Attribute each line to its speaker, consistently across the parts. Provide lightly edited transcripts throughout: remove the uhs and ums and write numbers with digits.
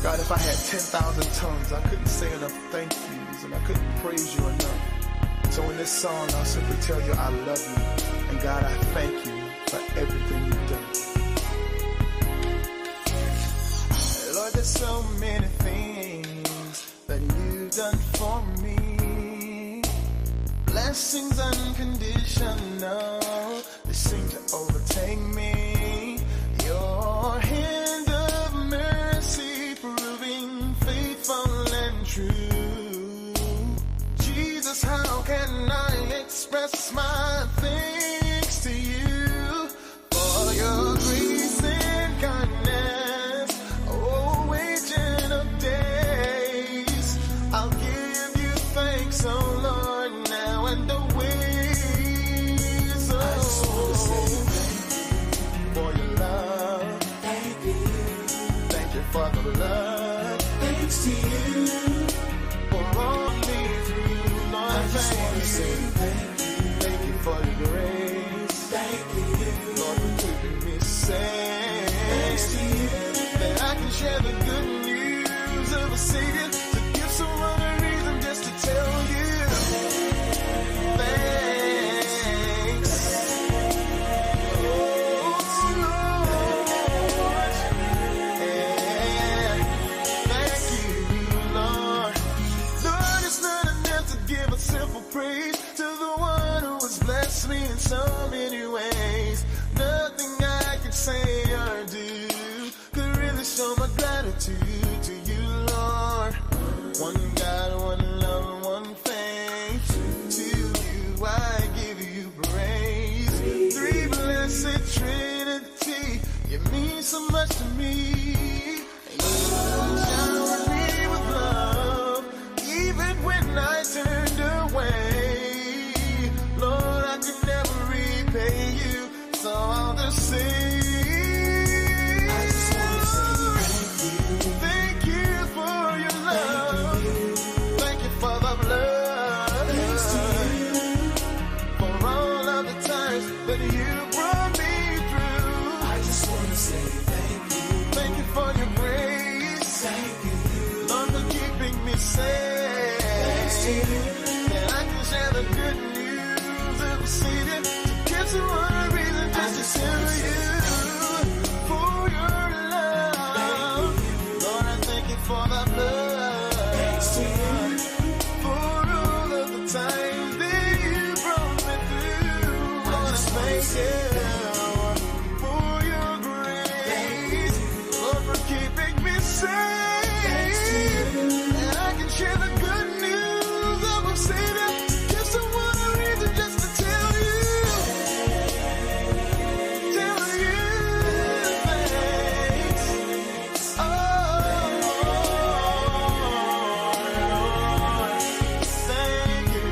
Speaker 1: God, if I had 10,000 tongues, I couldn't say enough thank yous, and I couldn't praise you enough. So in this song, I'll simply tell you I love you, and God, I thank you for everything you've done. Lord, there's so many things that you've done for me. Blessings unconditional, they seem to overtake me. Your hand of mercy proving faithful and true. Jesus, how can I express my thanks to you for your grace and kindness, oh, agent of days. I'll give you thanks, oh Lord, now and always. Oh, I just want to say thank you for your love. Thank you. Thank you for the blood. Thanks to you for all me through. Lord, I just want to say thank you. Thank you for your grace. Thank you, Lord, for keeping me safe. Thanks to you that I can share the good news of a Savior, to give someone a reason just to tell you thanks. Oh Lord, yeah. Thank you, Lord. Lord, it's not enough to give a simple praise to the one who has blessed me in so many ways. Nothing I could say or do could really show my gratitude to you, Lord. One God, one love, one faith. To you I give you praise. Three blessed Trinity, you mean so much to me. And you showered me with love, even when I turned away. Lord, I could never repay you, so I'll just say, I just want to say thank you for your love. Thank you for the blood. Thanks to you for all of the times that you brought me through. I just want to say thank you. Thank you for your grace. Thank you, Lord, for keeping me safe. Thanks to you that I can share the good news of a Savior, to give someone a reason just to tell you for your love. Lord, I thank you for the blood. Thanks to you for all of the times that you brought me through. Lord, I thank you for your grace. Lord, for keeping me safe. And I can share the good news of a Savior. Give someone a reason just to tell you thanks. Oh, Lord, thank you.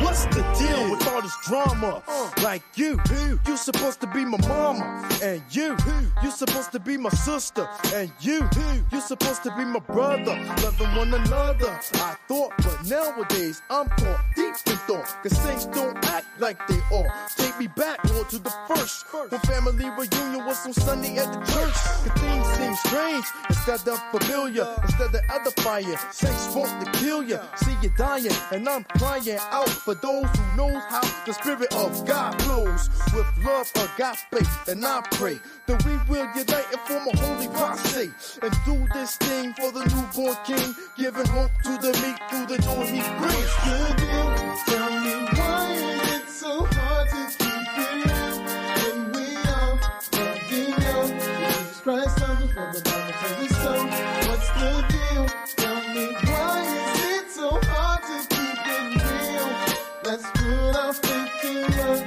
Speaker 2: What's the deal with all this drama? Like you supposed to be my mama, and you supposed to be my sister, and you supposed to be my brother, loving one another. I thought, but nowadays I'm caught deep in thought, cause things don't act like they ought. Take me back, Lord, to the first, when family reunion was on Sunday at the church. Cause things seem strange, instead of familiar, instead of edifying. Saints want to kill you, see you dying, and I'm crying out for those who knows how The spirit of God flows with love, agape, and I pray that we will unite and form a holy posse and do this thing for the newborn king, giving hope to the meek through the door he brings.
Speaker 1: Good deal. Tell me why is it so hard to keep it real when we are building up? Jesus Christ loves us, for the Bible tells us so. What's the deal? Tell me why is it so hard to keep it real? Let's put our faith to work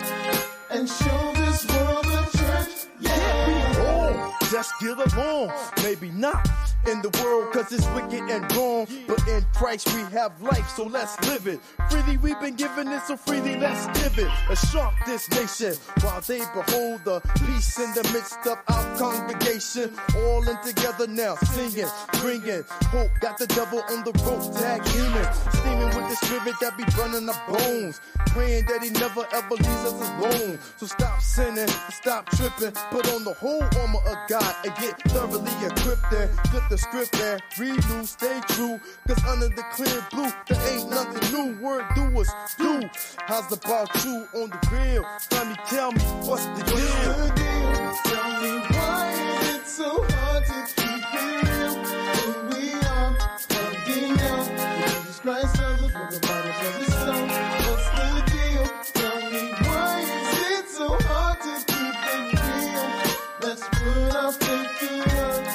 Speaker 1: and show this world the church. Yeah.
Speaker 2: Just get along, maybe not in the world cause it's wicked and wrong, but in Christ we have life, so let's live it. Freely we've been given it, so freely let's give it. A shock this nation while they behold the peace in the midst of our congregation. All in together now, singing, bringing hope. Got the devil on the rope, tag teaming, steaming with the spirit that be burning our bones. Praying that he never ever leaves us alone. So stop sinning, stop tripping, put on the whole armor of God and get thoroughly equipped and flip the script and renew, stay true. Cause under the clear blue, there ain't nothing new. Word doers do. How's about you on the real? Tell me, what's the deal?
Speaker 1: Tell me why is it so hard to keep it real when we are building up? Jesus Christ loves us, for the Bible tells us so. What's the deal? Tell me why is it so hard to keep it real? Let's put our faith to work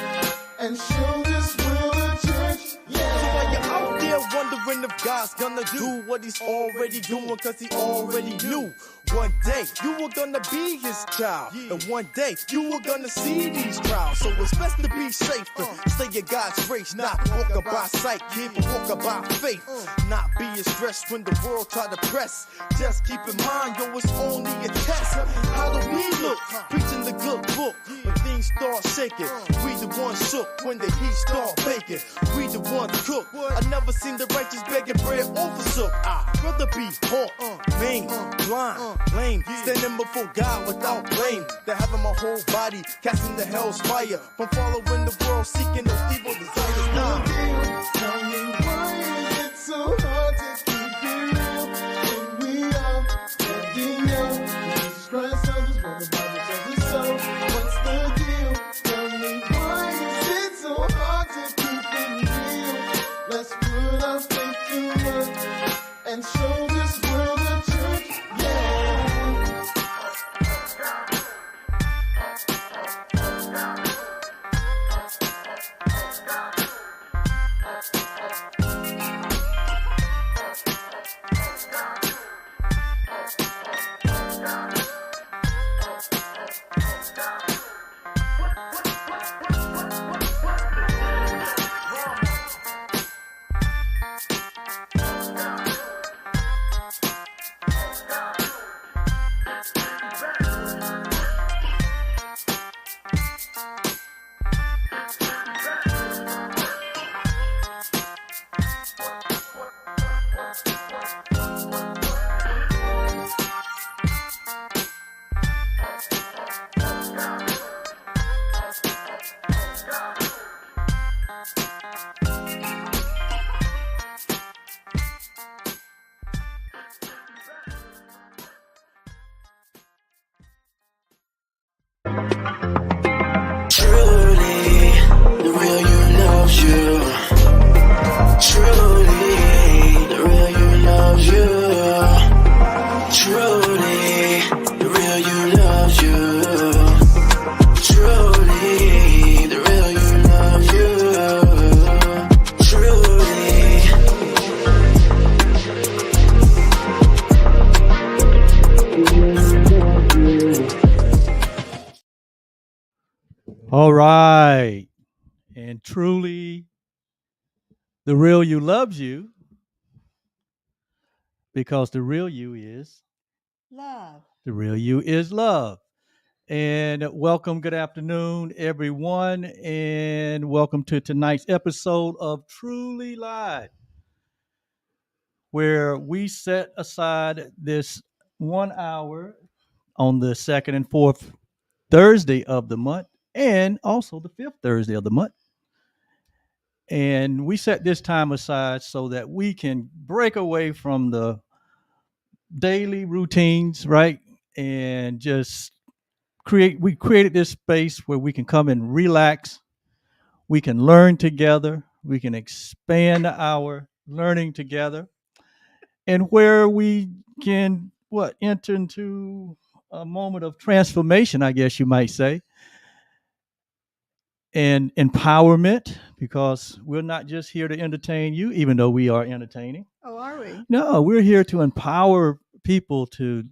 Speaker 1: and show this world a church. Yeah.
Speaker 2: So while you're out there wondering if God's gonna do what he's already doing, cause he already knew. One day you were gonna be his child, and one day you were gonna see these trials. So it's best to be safe and stay in God's race, not walking by sight, kid, but walking by faith. Not being stressed when the world try to press. Just keep in mind, yo, it's only a test. How do we look? Preaching the good book. When things start shaking, we the ones shook. When the heat start baking, we the ones cook. I never seen the righteous begging bread over sook. I'd rather be hot, vain, blind, lame, standing before God without blame, than having my whole body casting the hell's fire from following the world, seeking those evil desires. Nah.
Speaker 1: Tell me why is it so hard to keep it real when we are building up? Jesus Christ loves us, for the Bible tells us so. What's the deal? Tell me why is it so hard to keep it real? Let's put our faith to work and show this world a church. Yeah.
Speaker 3: Truly, the real you loves you. Truly, the real you loves you. Truly, the real you loves you. Truly, the real you loves you. Truly.
Speaker 4: All right. And truly, the real you loves you because the real you is
Speaker 5: Love.
Speaker 4: the real you is love. And welcome, good afternoon, everyone, and welcome to tonight's episode of Truly Live, where we set aside this 1 hour on the second and fourth Thursday of the month, and also the fifth Thursday of the month. And we set this time aside so that we can break away from the daily routines, right? And just we created this space where we can come and relax, we can learn together, we can expand our learning together, and where we can enter into a moment of transformation, I guess you might say, and empowerment, because we're not just here to entertain you, even though we are entertaining.
Speaker 5: Oh, are we?
Speaker 4: No, we're here to empower people to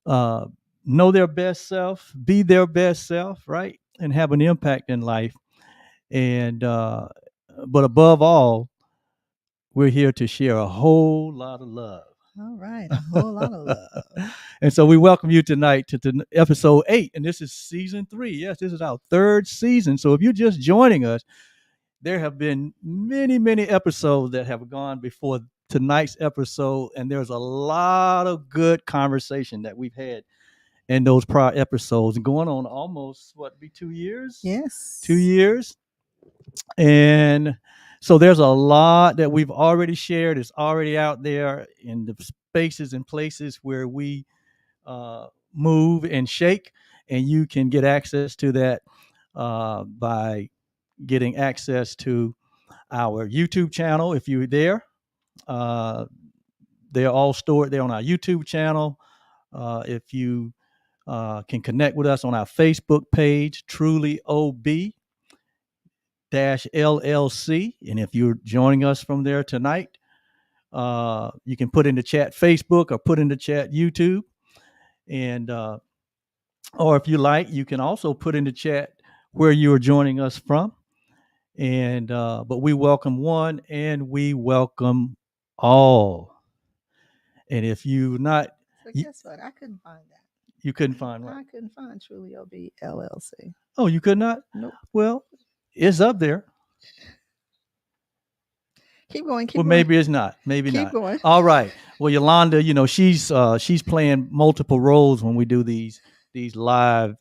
Speaker 4: uh, know their best self, be their best self, right, and have an impact in life. And but above all, we're here to share a whole lot of love.
Speaker 5: All right, a whole lot of love.
Speaker 4: And so we welcome you tonight to episode 8, and this is season 3. Yes, this is our 3rd season. So if you're just joining us, there have been many, many episodes that have gone before tonight's episode, and there's a lot of good conversation that we've had in those prior episodes, going on almost 2 years?
Speaker 5: Yes.
Speaker 4: 2 years. And so there's a lot that we've already shared. It's already out there in the spaces and places where we move and shake, and you can get access to that by getting access to our YouTube channel. If you're there, they're all stored there on our YouTube channel. If you can connect with us on our Facebook page, Truly OB LLC. And if you're joining us from there tonight, you can put in the chat Facebook or put in the chat YouTube. And or if you like, you can also put in the chat where you are joining us from. And but we welcome one and we welcome all. And if you not,
Speaker 5: So guess what? I couldn't find that.
Speaker 4: You couldn't find what?
Speaker 5: I couldn't find Truly OB LLC.
Speaker 4: Oh, you could not?
Speaker 5: Nope.
Speaker 4: Well, it's up there.
Speaker 5: Keep going.
Speaker 4: Well, maybe it's not. Maybe not.
Speaker 5: Keep going.
Speaker 4: All right. Well, Yolanda, she's playing multiple roles when we do these live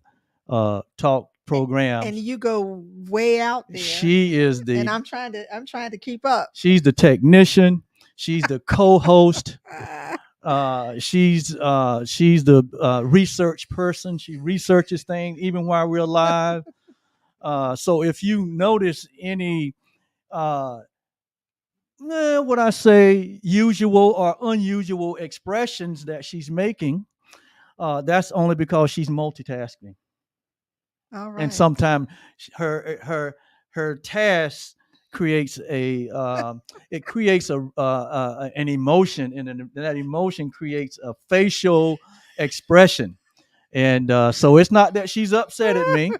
Speaker 4: talk programs.
Speaker 5: And you go way out there.
Speaker 4: She is the.
Speaker 5: And I'm trying to keep up.
Speaker 4: She's the technician. She's the co-host. She's the research person. She researches things even while we're live. So if you notice any what I say, usual or unusual expressions that she's making, that's only because she's multitasking.
Speaker 5: All right.
Speaker 4: And sometimes her task creates an emotion, and that emotion creates a facial expression. And so it's not that she's upset at me.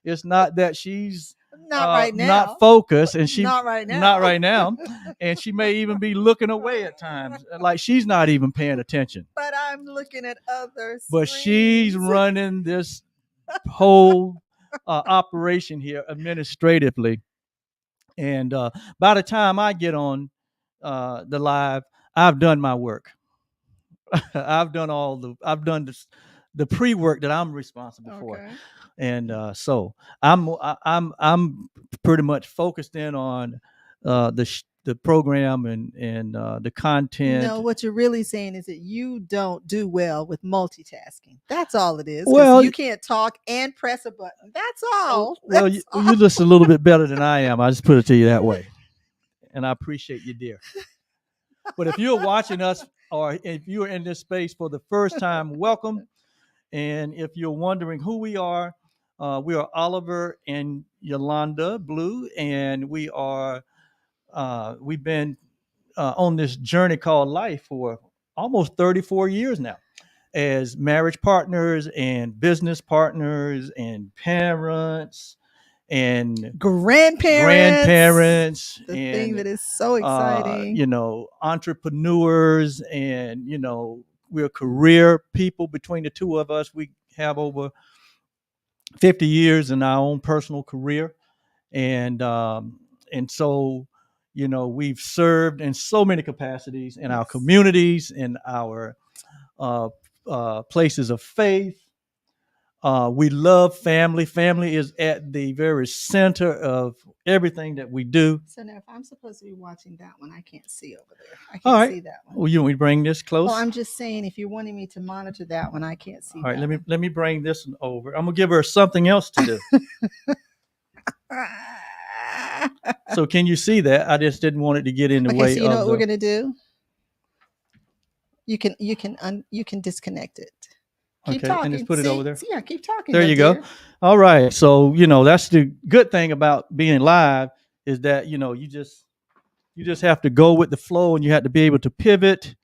Speaker 4: It's not that she's
Speaker 5: not right now.
Speaker 4: Not focused, and
Speaker 5: not right now.
Speaker 4: Not right now. And she may even be looking away at times, like she's not even paying attention.
Speaker 5: But I'm looking at others.
Speaker 4: But she's running this whole operation here administratively. And by the time I get on the live, I've done my work. I've done the pre-work that I'm responsible for. And so I'm pretty much focused in on the program and the content.
Speaker 5: No, what you're really saying is that you don't do well with multitasking. That's all it is.
Speaker 4: Well,
Speaker 5: you can't talk and press a button. That's all.
Speaker 4: Well, you're just a little bit better than I am. I just put it to you that way. And I appreciate you, dear. But if you're watching us, or if you're in this space for the first time, welcome. And if you're wondering who we are Oliver and Yolanda Blue, and we've been on this journey called life for almost 34 years now, as marriage partners and business partners and parents and grandparents.
Speaker 5: The thing that is so exciting.
Speaker 4: Entrepreneurs, and we're career people. Between the two of us, we have over 50 years in our own personal career. And so, we've served in so many capacities in our communities, in our places of faith, We love family. Family is at the very center of everything that we do.
Speaker 5: So now, if I'm supposed to be watching that one, I can't see over there. I
Speaker 4: All
Speaker 5: can't
Speaker 4: right.
Speaker 5: see that one.
Speaker 4: Well, you want me to bring this close?
Speaker 5: Well, I'm just saying, if you're wanting me to monitor that one, I can't see.
Speaker 4: All right,
Speaker 5: that
Speaker 4: let me bring this one over. I'm gonna give her something else to do.
Speaker 5: one.
Speaker 4: So can you see that? I just didn't want it to get in the
Speaker 5: Okay,
Speaker 4: way
Speaker 5: so you know
Speaker 4: of
Speaker 5: what we're gonna do? You can disconnect it. Keep
Speaker 4: Okay,
Speaker 5: talking.
Speaker 4: and just put it over there.
Speaker 5: Yeah, keep talking.
Speaker 4: There
Speaker 5: though,
Speaker 4: you go.
Speaker 5: dear.
Speaker 4: All right. So, that's the good thing about being live is that, you just have to go with the flow and you have to be able to pivot.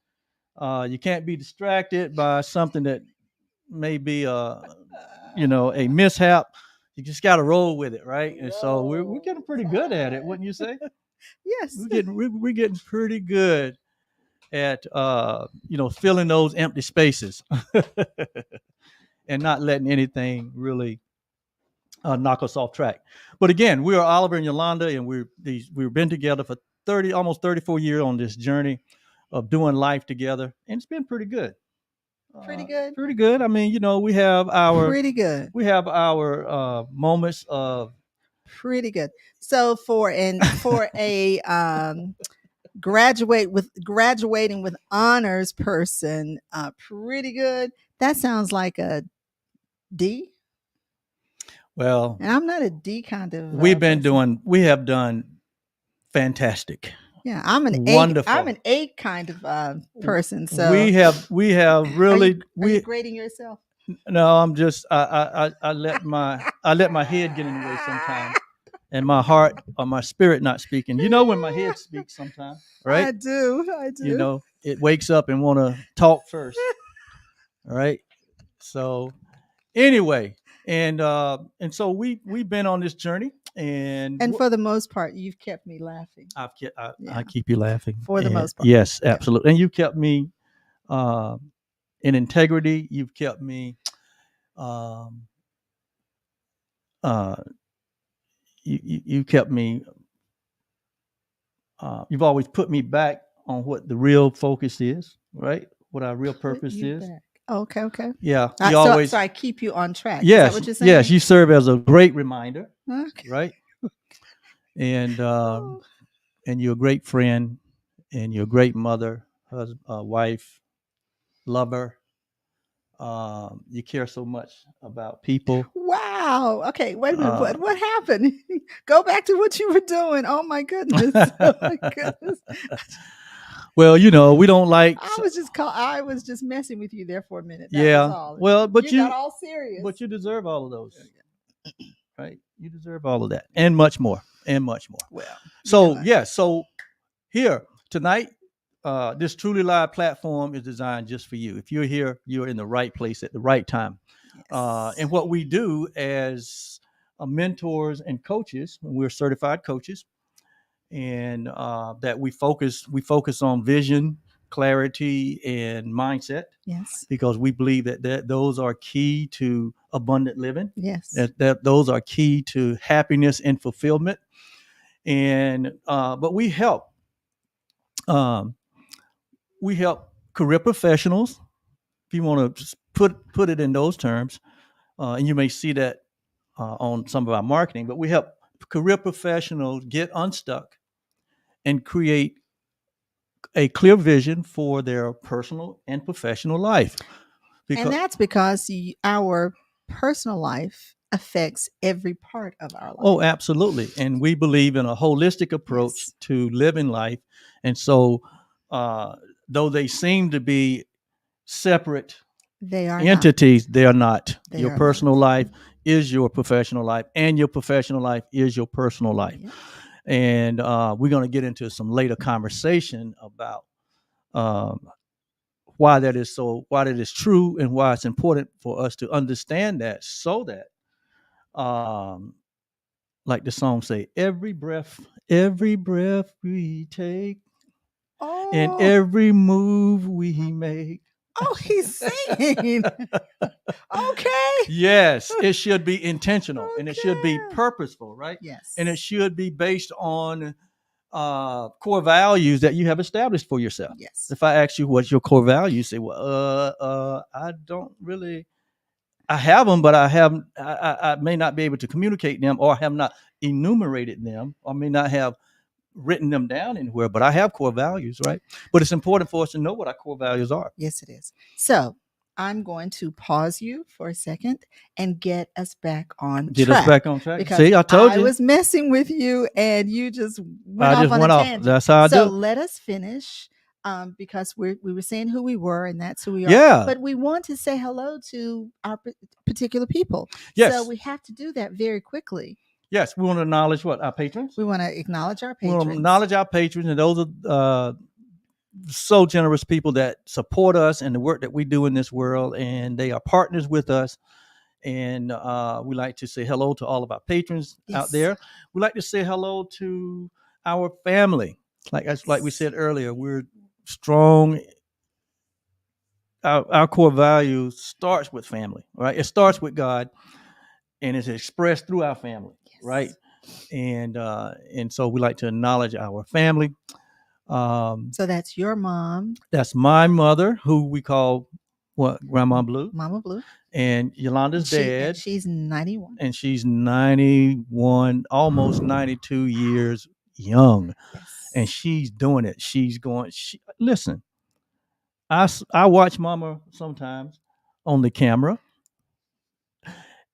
Speaker 4: You can't be distracted by something that may be a mishap. You just got to roll with it, right? And so we're getting pretty good at it, wouldn't you say?
Speaker 5: Yes.
Speaker 4: We're getting pretty good at filling those empty spaces and not letting anything really knock us off track. But again, we are Oliver and Yolanda, and we've been together for almost 34 years on this journey of doing life together, and it's been pretty good.
Speaker 5: Pretty good.
Speaker 4: Pretty good. I mean, we have our
Speaker 5: Pretty good.
Speaker 4: moments of
Speaker 5: Pretty good. So for a graduating with honors person, pretty good. That sounds like a D.
Speaker 4: Well,
Speaker 5: And I'm not a D kind of.
Speaker 4: we
Speaker 5: person.
Speaker 4: have done fantastic.
Speaker 5: Yeah, I'm an
Speaker 4: Wonderful.
Speaker 5: I'm an A kind of person. So
Speaker 4: we have really
Speaker 5: Are you grading yourself?
Speaker 4: No, I'm just I let my head get in the way sometimes, and my heart or my spirit not speaking. When my head speaks sometimes, right?
Speaker 5: I do.
Speaker 4: It wakes up and want to talk first. All right. So anyway, and so we've been on this journey, and
Speaker 5: for the most part, you've kept me laughing.
Speaker 4: I keep you laughing
Speaker 5: For the most part.
Speaker 4: Yes, absolutely, and you kept me in integrity. You've kept me. You kept me. You've always put me back on what the real focus is, right? What our real purpose is.
Speaker 5: Back. Okay.
Speaker 4: Yeah,
Speaker 5: so I keep you on track.
Speaker 4: Yes,
Speaker 5: is that what you're saying?
Speaker 4: yes, you serve as a great reminder,
Speaker 5: Okay.
Speaker 4: right? And and you're a great friend, and you're a great mother, husband, wife, lover. You care so much about people.
Speaker 5: Wow. Okay. Wait a minute. What happened? Go back to what you were doing. Oh my goodness. Oh my goodness.
Speaker 4: Well, we don't like.
Speaker 5: I was just messing with you there for a minute. That
Speaker 4: Yeah.
Speaker 5: was all.
Speaker 4: Well, but
Speaker 5: you got all serious.
Speaker 4: But you deserve all of those, right? You deserve all of that and much more,
Speaker 5: Well.
Speaker 4: So here tonight. This Truly Live platform is designed just for you. If you're here, you're in the right place at the right time.
Speaker 5: Yes.
Speaker 4: And what we do as mentors and coaches, we're certified coaches, and that we focus on vision, clarity, and mindset.
Speaker 5: Yes.
Speaker 4: Because we believe that those are key to abundant living.
Speaker 5: Yes.
Speaker 4: That those are key to happiness and fulfillment. And but we help. We help career professionals, if you want to put it in those terms, and you may see that on some of our marketing, but we help career professionals get unstuck and create a clear vision for their personal and professional life.
Speaker 5: And that's because our personal life affects every part of our life.
Speaker 4: Oh, absolutely. And we believe in a holistic approach to living life. And so, though they seem to be separate entities, they are not. Your personal life is your professional life, and your professional life is your personal life. Yeah. And we're going to get into some later conversation about why that is true, and why it's important for us to understand that, so that, like the song say, every breath we take.
Speaker 5: Oh.
Speaker 4: And every move we make.
Speaker 5: Oh, he's singing. Okay.
Speaker 4: Yes, it should be intentional, and it should be purposeful, right?
Speaker 5: Yes.
Speaker 4: And it should be based on core values that you have established for yourself.
Speaker 5: Yes.
Speaker 4: If I ask you what's your core value, you say, well, I don't really I have them, but I may not be able to communicate them, or have not enumerated them, or may not have written them down anywhere. But I have core values, right? But it's important for us to know what our core values are.
Speaker 5: Yes, it is. So I'm going to pause you for a second and get us back on
Speaker 4: Get
Speaker 5: track.
Speaker 4: us back on track.
Speaker 5: Because
Speaker 4: See, I told you.
Speaker 5: I was messing with you and you just went
Speaker 4: I
Speaker 5: off
Speaker 4: just
Speaker 5: on
Speaker 4: went
Speaker 5: a
Speaker 4: off.
Speaker 5: tangent.
Speaker 4: That's how I
Speaker 5: So
Speaker 4: do.
Speaker 5: let us finish because we were saying who we were and that's who we are.
Speaker 4: Yeah.
Speaker 5: But we want to say hello to our particular people.
Speaker 4: Yes.
Speaker 5: So we have to do that very quickly.
Speaker 4: Yes, we want to acknowledge what? Our patrons?
Speaker 5: We want to acknowledge our
Speaker 4: We want to
Speaker 5: patrons.
Speaker 4: acknowledge our patrons, and those are so generous people that support us and the work that we do in this world, and they are partners with us. And we like to say hello to all of our patrons out
Speaker 5: Yes.
Speaker 4: there. We like to say hello to our family. Like we said earlier, we're strong. Our core value starts with family, right? It starts with God, and it's expressed through our family,
Speaker 5: Yes.
Speaker 4: right? And so we like to acknowledge our family.
Speaker 5: So that's your mom,
Speaker 4: That's my mother, who we call Grandma Blue,
Speaker 5: Mama Blue.
Speaker 4: and Yolanda's
Speaker 5: And
Speaker 4: dad,
Speaker 5: she's 91.
Speaker 4: and she's 91, almost 92 years young,
Speaker 5: Yes.
Speaker 4: and she's doing it. She's going. Listen, I watch Mama sometimes on the camera,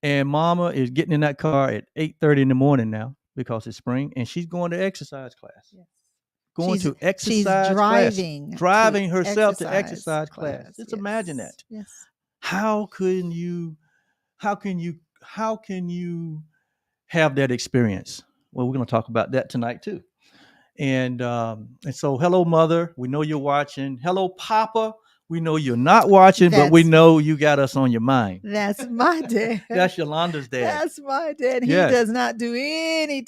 Speaker 4: and Mama is getting in that car at 8:30 in the morning now because it's spring, and she's going to exercise class.
Speaker 5: Yes.
Speaker 4: Going
Speaker 5: She's-
Speaker 4: to exercise
Speaker 5: She's
Speaker 4: class.
Speaker 5: driving
Speaker 4: herself to exercise class. Just imagine that.
Speaker 5: Yes.
Speaker 4: How can you have that experience? Well, we're going to talk about that tonight too. And so hello, Mother, we know you're watching. Hello, Papa, we know you're not watching, but we
Speaker 5: That's-
Speaker 4: know you got us on your mind.
Speaker 5: That's my dad.
Speaker 4: That's Yolanda's dad.
Speaker 5: That's my dad. He
Speaker 4: Yes.
Speaker 5: does not do any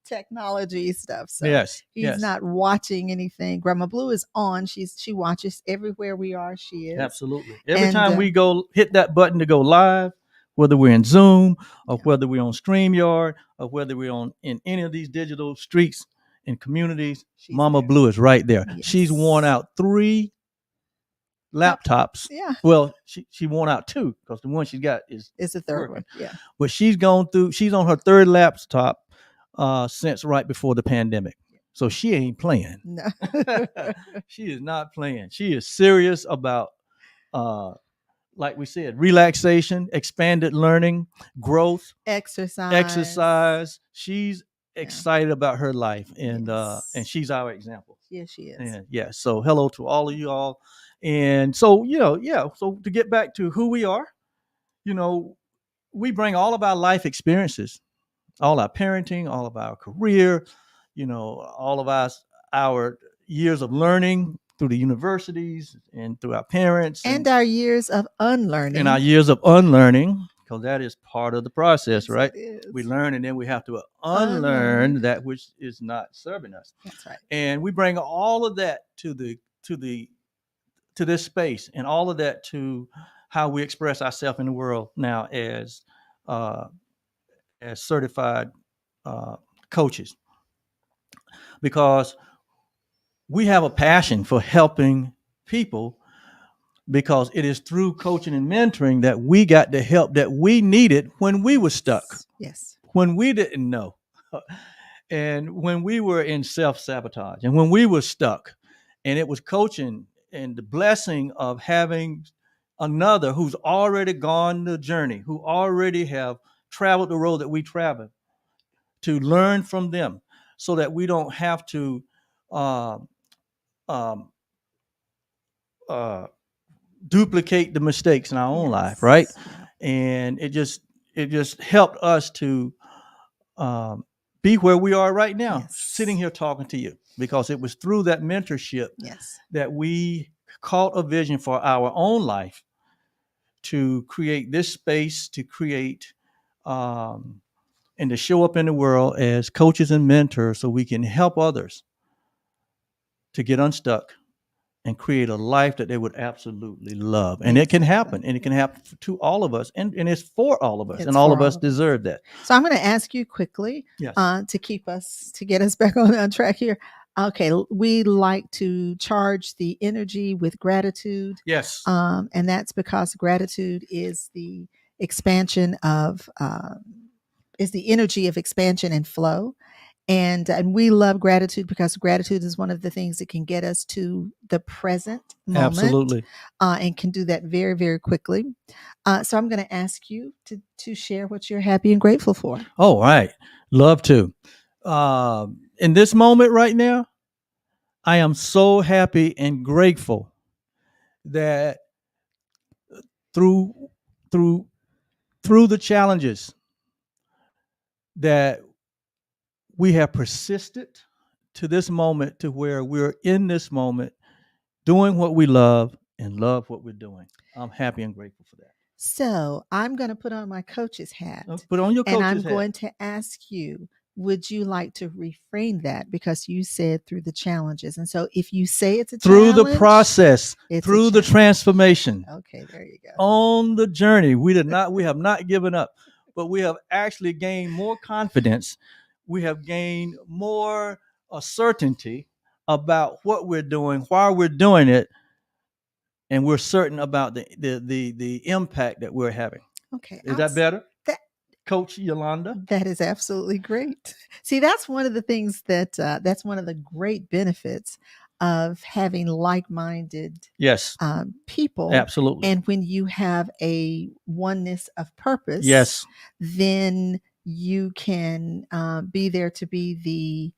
Speaker 5: technology stuff. So
Speaker 4: Yes,
Speaker 5: he's
Speaker 4: yes,
Speaker 5: not watching anything. Grandma Blue is on. She watches everywhere we are. She is.
Speaker 4: absolutely. Every
Speaker 5: And,
Speaker 4: time we go hit that button to go live, whether we're in Zoom or whether we're on StreamYard or whether we're in any of these digital streets and communities,
Speaker 5: She's
Speaker 4: Mama
Speaker 5: there.
Speaker 4: Blue is right there.
Speaker 5: Yes.
Speaker 4: She's worn out 3 laptops.
Speaker 5: Yeah.
Speaker 4: Well, she worn out 2 because the one she's got is,
Speaker 5: It's the third
Speaker 4: working.
Speaker 5: one. Yeah.
Speaker 4: but she's on her 3rd laptop since right before the pandemic. So she ain't playing.
Speaker 5: No.
Speaker 4: She is not playing. She is serious about, like we said, relaxation, expanded learning, growth, exercise. She's excited about her life, and
Speaker 5: Yes.
Speaker 4: and she's our example.
Speaker 5: Yes, she is.
Speaker 4: And yeah, so hello to all of you all. And so, so to get back to who we are, we bring all of our life experiences, all our parenting, all of our career, all of our years of learning through the universities and through our parents
Speaker 5: And our years of unlearning.
Speaker 4: and our years of unlearning, because that is part of the process,
Speaker 5: Yes,
Speaker 4: right?
Speaker 5: it is.
Speaker 4: We learn, and then we have to
Speaker 5: Unlearn.
Speaker 4: unlearn that which is not serving us.
Speaker 5: That's right.
Speaker 4: And we bring all of that to this space, and all of that to how we express ourselves in the world now as certified coaches, because we have a passion for helping people, because it is through coaching and mentoring that we got the help that we needed when we were stuck,
Speaker 5: Yes.
Speaker 4: when we didn't know, and when we were in self-sabotage, and when we were stuck. And it was coaching and the blessing of having another who's already gone the journey, who already have traveled the road that we traveled, to learn from them, so that we don't have to duplicate the mistakes in our own life, right?
Speaker 5: Yes.
Speaker 4: And it just helped us to be where we are right now,
Speaker 5: Yes.
Speaker 4: sitting here talking to you, because it was through that mentorship
Speaker 5: Yes.
Speaker 4: that we caught a vision for our own life to create this space, to create and to show up in the world as coaches and mentors, so we can help others to get unstuck and create a life that they would absolutely love. And it can happen, and it can happen to all of us, and it's for all of us,
Speaker 5: It's
Speaker 4: and all
Speaker 5: for
Speaker 4: of
Speaker 5: all
Speaker 4: us
Speaker 5: of us.
Speaker 4: deserve that.
Speaker 5: So I'm going to ask you quickly
Speaker 4: Yes.
Speaker 5: to get us back on track here. Okay, we like to charge the energy with gratitude,
Speaker 4: Yes.
Speaker 5: and that's because gratitude is expansion of is the energy of expansion and flow. And we love gratitude because gratitude is one of the things that can get us to the present moment.
Speaker 4: Absolutely.
Speaker 5: And can do that very, very quickly. So I'm going to ask you to share what you're happy and grateful for.
Speaker 4: All right. Love to. In this moment right now, I am so happy and grateful that through the challenges that we have persisted to this moment, to where we're in this moment doing what we love and love what we're doing. I'm happy and grateful for that.
Speaker 5: So I'm going to put on my coach's hat.
Speaker 4: Put on your coach's
Speaker 5: and I'm
Speaker 4: hat.
Speaker 5: going to ask you, would you like to reframe that? Because you said through the challenges. And so if you say it's a
Speaker 4: through
Speaker 5: challenge,
Speaker 4: the process,
Speaker 5: it's a
Speaker 4: through the
Speaker 5: challenge.
Speaker 4: transformation,
Speaker 5: Okay, there you go.
Speaker 4: on the journey, we have not given up, but we have actually gained more confidence. We have gained more certainty about what we're doing, why we're doing it, and we're certain about the impact that we're having.
Speaker 5: Okay.
Speaker 4: Is that better?
Speaker 5: That-
Speaker 4: Coach Yolanda?
Speaker 5: That is absolutely great. See, that's one of the things that's one of the great benefits of having like-minded
Speaker 4: Yes,
Speaker 5: people.
Speaker 4: absolutely.
Speaker 5: And when you have a oneness of purpose,
Speaker 4: Yes,
Speaker 5: then you can be there to be the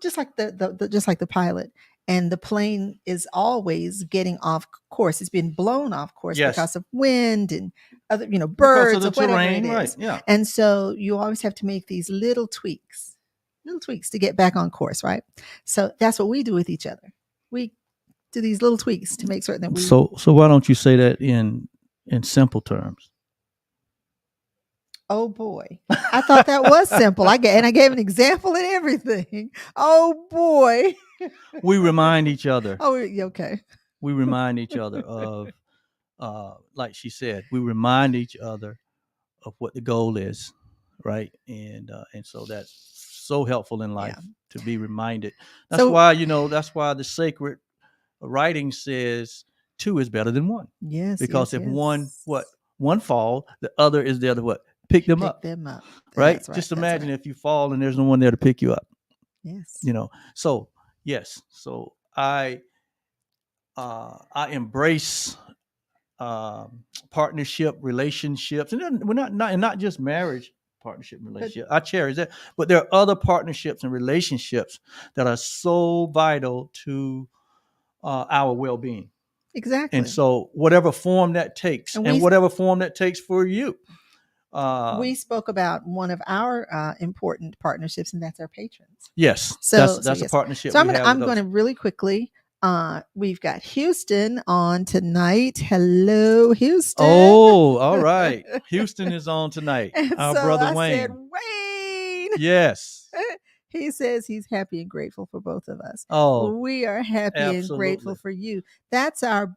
Speaker 5: just like the pilot. And the plane is always getting off course. It's been blown off course
Speaker 4: Yes.
Speaker 5: because of wind and other,
Speaker 4: because
Speaker 5: birds
Speaker 4: of the
Speaker 5: or whatever
Speaker 4: terrain,
Speaker 5: it is.
Speaker 4: right? Yeah.
Speaker 5: And so you always have to make these little tweaks to get back on course, right? So that's what we do with each other. We do these little tweaks to make certain that we.
Speaker 4: So why don't you say that in simple terms?
Speaker 5: Oh boy, I thought that was simple. I gave an example and everything. Oh boy.
Speaker 4: We remind each other.
Speaker 5: Oh, okay.
Speaker 4: We remind each other of, like she said, we remind each other of what the goal is, right? And so that's so helpful in life to be reminded. That's why the sacred writing says 2 is better than 1.
Speaker 5: Yes.
Speaker 4: Because
Speaker 5: yes,
Speaker 4: if
Speaker 5: yes.
Speaker 4: one fall, the other is there to what? Pick them up. Right?
Speaker 5: That's
Speaker 4: Just
Speaker 5: that's
Speaker 4: imagine
Speaker 5: right.
Speaker 4: if you fall and there's no one there to pick you up.
Speaker 5: Yes.
Speaker 4: So yes. So I embrace partnership relationships, and we're not just marriage partnership relationship. I cherish that, but there are other partnerships and relationships that are so vital to our well-being.
Speaker 5: Exactly.
Speaker 4: And so whatever form that takes, and whatever form that takes for you.
Speaker 5: We spoke about one of our important partnerships, and that's our patrons.
Speaker 4: Yes.
Speaker 5: So
Speaker 4: that's a partnership.
Speaker 5: So I'm going to really quickly. We've got Houston on tonight. Hello, Houston.
Speaker 4: Oh, all right. Houston is on tonight. Our
Speaker 5: so
Speaker 4: brother
Speaker 5: I
Speaker 4: Wayne.
Speaker 5: said, Wayne.
Speaker 4: Yes.
Speaker 5: He says he's happy and grateful for both of us.
Speaker 4: Oh,
Speaker 5: we are happy and grateful for you. That's our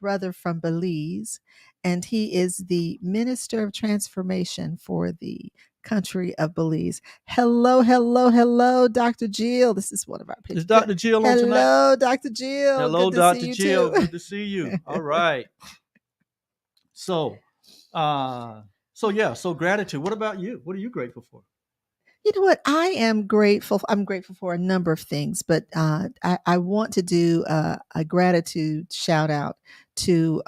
Speaker 5: brother from Belize, and he is the Minister of Transformation for the country of Belize. Hello, Dr. Jill. This is one of our pictures.
Speaker 4: Is Dr. Jill on tonight?
Speaker 5: Hello, Dr. Jill.
Speaker 4: Hello,
Speaker 5: Good to
Speaker 4: Dr.
Speaker 5: see you
Speaker 4: Jill.
Speaker 5: too.
Speaker 4: Good to see you. All right. So gratitude. What about you? What are you grateful for?
Speaker 5: You know what? I am grateful. I'm grateful for a number of things, but I want to do a gratitude shout out to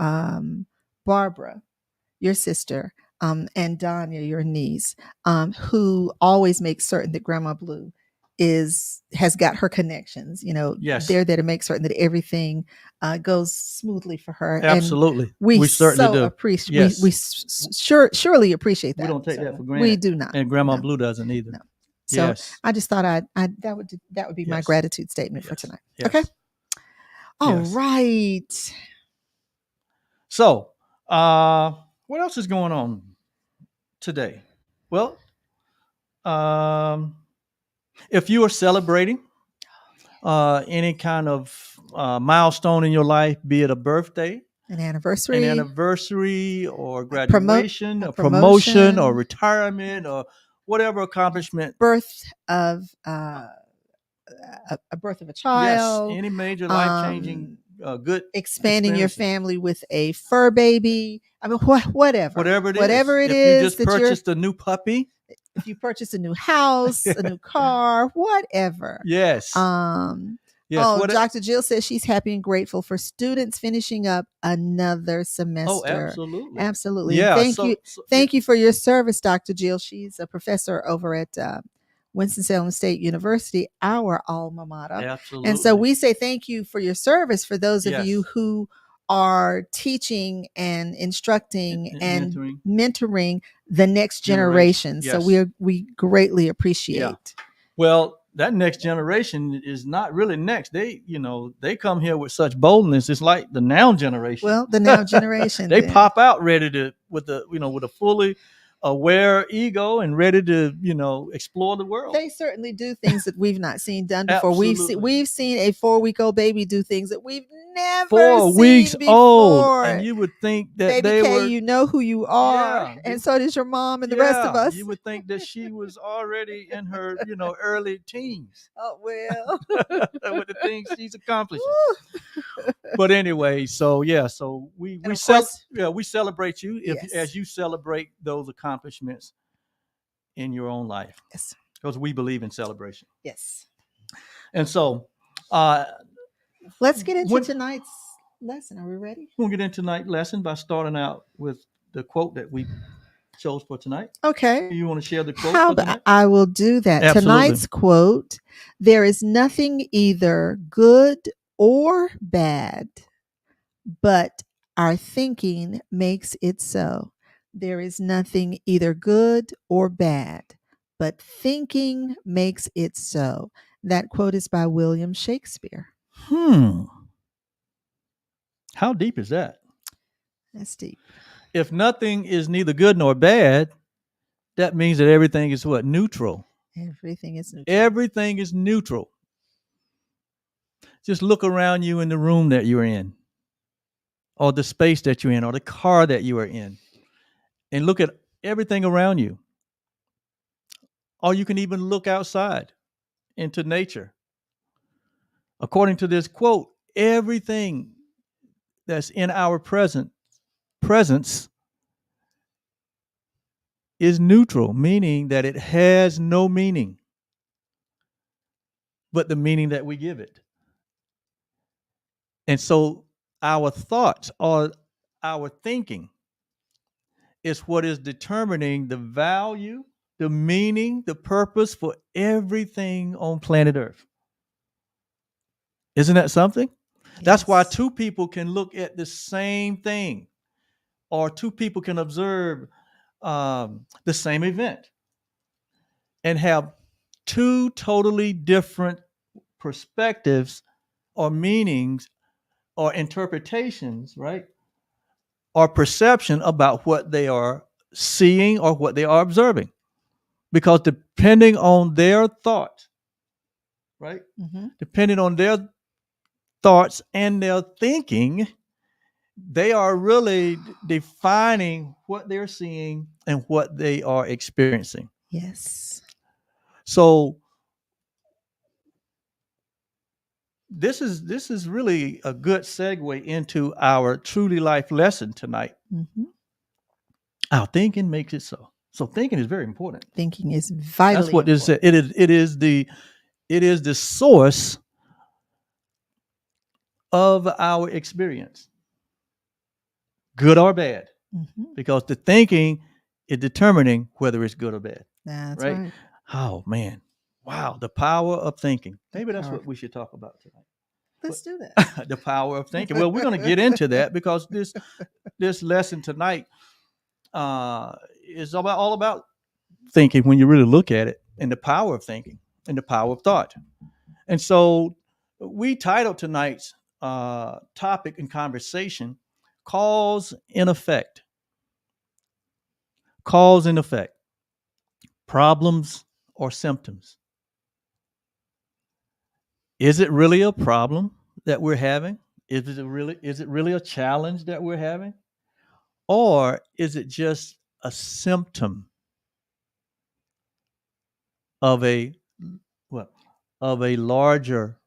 Speaker 5: Barbara, your sister, and Danya, your niece, who always makes certain that Grandma Blue has got her connections.
Speaker 4: Yes.
Speaker 5: They're there to make certain that everything goes smoothly for her.
Speaker 4: Absolutely.
Speaker 5: And we
Speaker 4: certainly do.
Speaker 5: Appreciate.
Speaker 4: Yes.
Speaker 5: We surely appreciate that.
Speaker 4: We don't take that for granted.
Speaker 5: We do not.
Speaker 4: And Grandma Blue doesn't either.
Speaker 5: No. So
Speaker 4: yes.
Speaker 5: I just thought that would be my gratitude statement for tonight.
Speaker 4: Yes.
Speaker 5: Okay. All
Speaker 4: Yes.
Speaker 5: right.
Speaker 4: So, what else is going on today? Well, if you are celebrating any kind of milestone in your life, be it a birthday,
Speaker 5: an anniversary,
Speaker 4: or graduation,
Speaker 5: a
Speaker 4: promotion, or retirement, or whatever accomplishment,
Speaker 5: birth of a birth of a child,
Speaker 4: yes, any major life-changing good
Speaker 5: expanding your
Speaker 4: experiences.
Speaker 5: family with a fur baby. I mean, whatever.
Speaker 4: Whatever it is.
Speaker 5: Whatever it
Speaker 4: if
Speaker 5: is
Speaker 4: you just
Speaker 5: that you're,
Speaker 4: purchased a new puppy.
Speaker 5: if you purchase a new house, a new car, whatever.
Speaker 4: Yes. Yes.
Speaker 5: Oh, Dr. Jill says she's happy and grateful for students finishing up another semester.
Speaker 4: Oh, absolutely.
Speaker 5: Absolutely.
Speaker 4: Yeah.
Speaker 5: Thank you for your service, Dr. Jill. She's a professor over at Winston-Salem State University, our alma mater.
Speaker 4: Absolutely.
Speaker 5: And so we say thank you for your service for those of
Speaker 4: Yes.
Speaker 5: you who are teaching and instructing and mentoring the next generation.
Speaker 4: Yes.
Speaker 5: So we greatly appreciate.
Speaker 4: Yeah. Well, that next generation is not really next. They come here with such boldness. It's like the now generation.
Speaker 5: Well, the now generation.
Speaker 4: They pop out ready to with a fully aware ego and ready to explore the world.
Speaker 5: They certainly do things that we've not seen done before.
Speaker 4: Absolutely.
Speaker 5: We've seen a 4-week-old baby do things that we've never
Speaker 4: 4
Speaker 5: seen
Speaker 4: weeks
Speaker 5: before.
Speaker 4: old, and you would think that
Speaker 5: Baby
Speaker 4: they
Speaker 5: K,
Speaker 4: were.
Speaker 5: you know who you are,
Speaker 4: Yeah.
Speaker 5: and so does your mom and the rest of us.
Speaker 4: You would think that she was already in her early teens.
Speaker 5: Oh well,
Speaker 4: with the things she's accomplishing. But anyway, so we celebrate you as you celebrate those accomplishments in your own life.
Speaker 5: Yes,
Speaker 4: because we believe in celebration.
Speaker 5: Yes.
Speaker 4: And so,
Speaker 5: let's get into tonight's lesson. Are we ready?
Speaker 4: We'll get into tonight's lesson by starting out with the quote that we chose for tonight.
Speaker 5: Okay.
Speaker 4: You want to share the quote?
Speaker 5: How about I will do that.
Speaker 4: Absolutely.
Speaker 5: Tonight's quote: "There is nothing either good or bad, but our thinking makes it so." There is nothing either good or bad, but thinking makes it so. That quote is by William Shakespeare.
Speaker 4: How deep is that?
Speaker 5: That's deep.
Speaker 4: If nothing is neither good nor bad, that means that everything is what? Neutral.
Speaker 5: Everything is neutral.
Speaker 4: Everything is neutral. Just look around you in the room that you're in, or the space that you're in, or the car that you are in, and look at everything around you. Or you can even look outside into nature. According to this quote, everything that's in our presence is neutral, meaning that it has no meaning but the meaning that we give it. And so our thoughts or our thinking is what is determining the value, the meaning, the purpose for everything on planet Earth. Isn't that something? Yes. That's why two people can look at the same thing, or two people can observe the same event and have two totally different perspectives or meanings or interpretations, right? Or perception about what they are seeing or what they are observing. Because depending on their thought, right? Mm-hmm. Depending on their thoughts and their thinking, they are really defining what they're seeing and what they are experiencing.
Speaker 5: Yes.
Speaker 4: So this is really a good segue into our Truly Life lesson tonight. Mm-hmm. Our thinking makes it so. So thinking is very important.
Speaker 5: Thinking is vitally
Speaker 4: That's what
Speaker 5: important.
Speaker 4: It is the source of our experience, good or bad, because the thinking is determining whether it's good or bad.
Speaker 5: That's right.
Speaker 4: Oh man, wow! The power of thinking. Maybe that's what we should talk about tonight.
Speaker 5: Let's do that.
Speaker 4: The power of thinking. Well, we're going to get into that because this lesson tonight is all about thinking when you really look at it, and the power of thinking and the power of thought. And so we titled tonight's topic and conversation, Cause and Effect. Cause and effect. Problems or symptoms. Is it really a problem that we're having? Is it really a challenge that we're having? Or is it just a symptom of a larger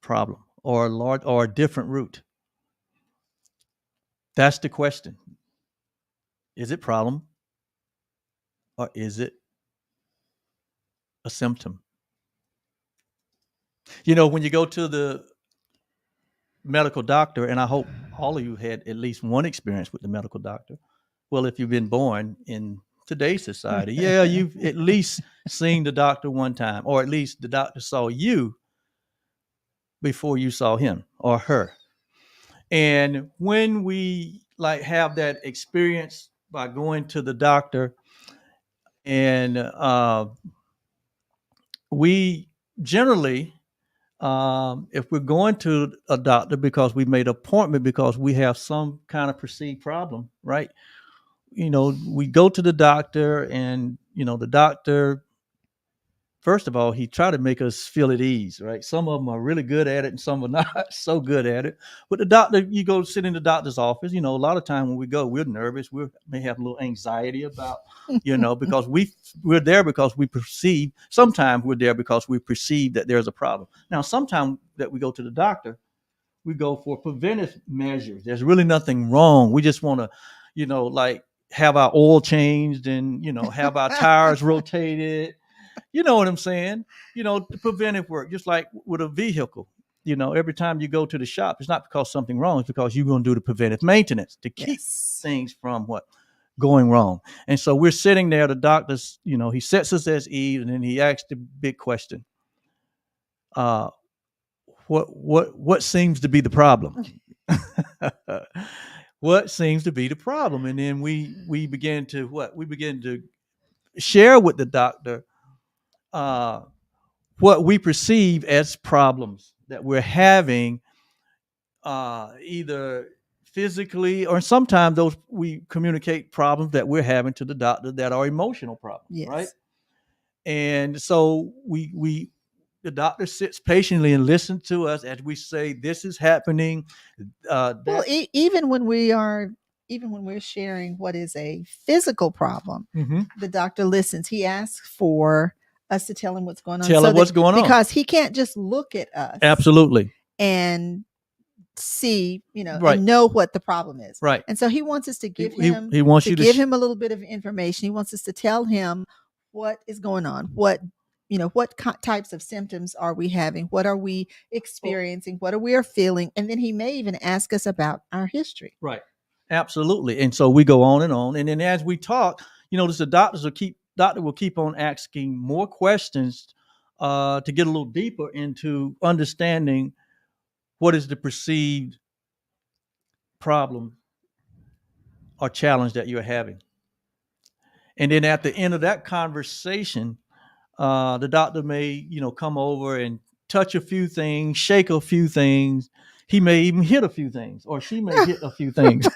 Speaker 4: problem or a different root? That's the question. Is it problem or is it a symptom? You know, when you go to the medical doctor, and I hope all of you had at least one experience with the medical doctor. Well, if you've been born in today's society, yeah, you've at least seen the doctor one time, or at least the doctor saw you before you saw him or her. And when we like have that experience by going to the doctor, and we generally, if we're going to a doctor because we made an appointment because we have some kind of perceived problem, right? You know, we go to the doctor, and the doctor, first of all, he try to make us feel at ease, right? Some of them are really good at it, and some are not so good at it. But the doctor, you go sit in the doctor's office. A lot of time when we go, we're nervous. We may have a little anxiety about, because we're there because we perceive. Sometimes we're there because we perceive that there's a problem. Now, sometimes that we go to the doctor, we go for preventive measures. There's really nothing wrong. We just want to, like have our oil changed and have our tires rotated. You know what I'm saying? The preventive work, just like with a vehicle. Every time you go to the shop, it's not because something wrong. It's because you're going to do the preventive maintenance to keep things from going wrong. And so we're sitting there. The doctor's, he sets us at ease, and then he asks the big question: what seems to be the problem? What seems to be the problem? And then we begin to share with the doctor what we perceive as problems that we're having, either physically, or sometimes we communicate problems that we're having to the doctor that are emotional problems, right? And so the doctor sits patiently and listens to us as we say, this is happening.
Speaker 5: Well, even when we're sharing what is a physical problem, the doctor listens. He asks for us to tell him what's going on.
Speaker 4: Tell him what's going on.
Speaker 5: Because he can't just look at us.
Speaker 4: Absolutely.
Speaker 5: And see,
Speaker 4: right,
Speaker 5: and know what the problem is.
Speaker 4: Right.
Speaker 5: And so he wants us to give him him a little bit of information. He wants us to tell him what is going on, what types of symptoms are we having? What are we experiencing? What are we feeling? And then he may even ask us about our history.
Speaker 4: Right. Absolutely. And so we go on. And then as we talk, the doctor will keep on asking more questions to get a little deeper into understanding what is the perceived problem or challenge that you're having. And then at the end of that conversation, the doctor may, come over and touch a few things, shake a few things. He may even hit a few things, or she may hit a few things.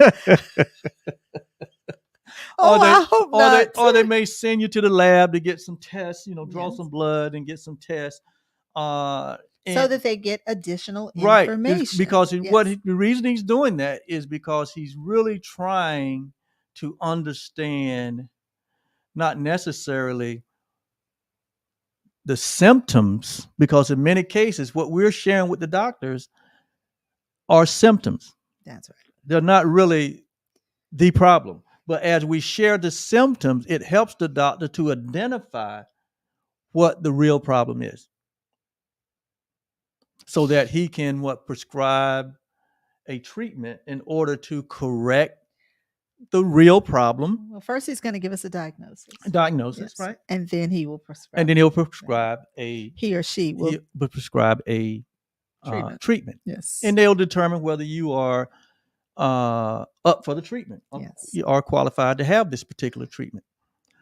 Speaker 5: I hope not.
Speaker 4: Or they may send you to the lab to get some tests, draw some blood and get some tests.
Speaker 5: So that they get additional information.
Speaker 4: Right, because the reason he's doing that is because he's really trying to understand, not necessarily the symptoms, because in many cases, what we're sharing with the doctors are symptoms.
Speaker 5: That's right.
Speaker 4: They're not really the problem. But as we share the symptoms, it helps the doctor to identify what the real problem is, so that he can prescribe a treatment in order to correct the real problem.
Speaker 5: Well, first he's going to give us a diagnosis.
Speaker 4: Yes. Right.
Speaker 5: And then he will prescribe.
Speaker 4: And then he'll prescribe
Speaker 5: he or she will
Speaker 4: prescribe a treatment.
Speaker 5: Yes.
Speaker 4: And they'll determine whether you are up for the treatment.
Speaker 5: Yes.
Speaker 4: You are qualified to have this particular treatment.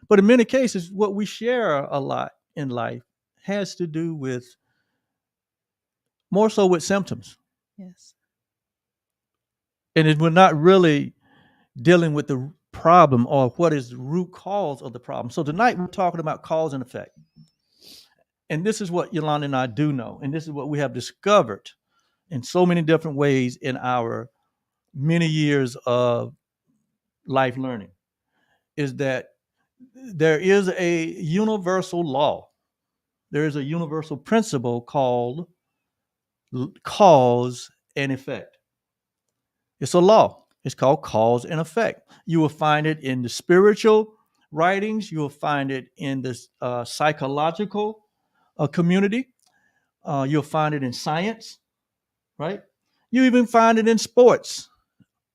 Speaker 4: But in many cases, what we share a lot in life has to do with more so with symptoms.
Speaker 5: Yes.
Speaker 4: And we're not really dealing with the problem or what is the root cause of the problem. So tonight we're talking about cause and effect. And this is what Yolanda and I do know. And this is what we have discovered in so many different ways in our many years of life learning, is that there is a universal law. There is a universal principle called cause and effect. It's a law. It's called cause and effect. You will find it in the spiritual writings. You will find it in the psychological community. You'll find it in science, right? You even find it in sports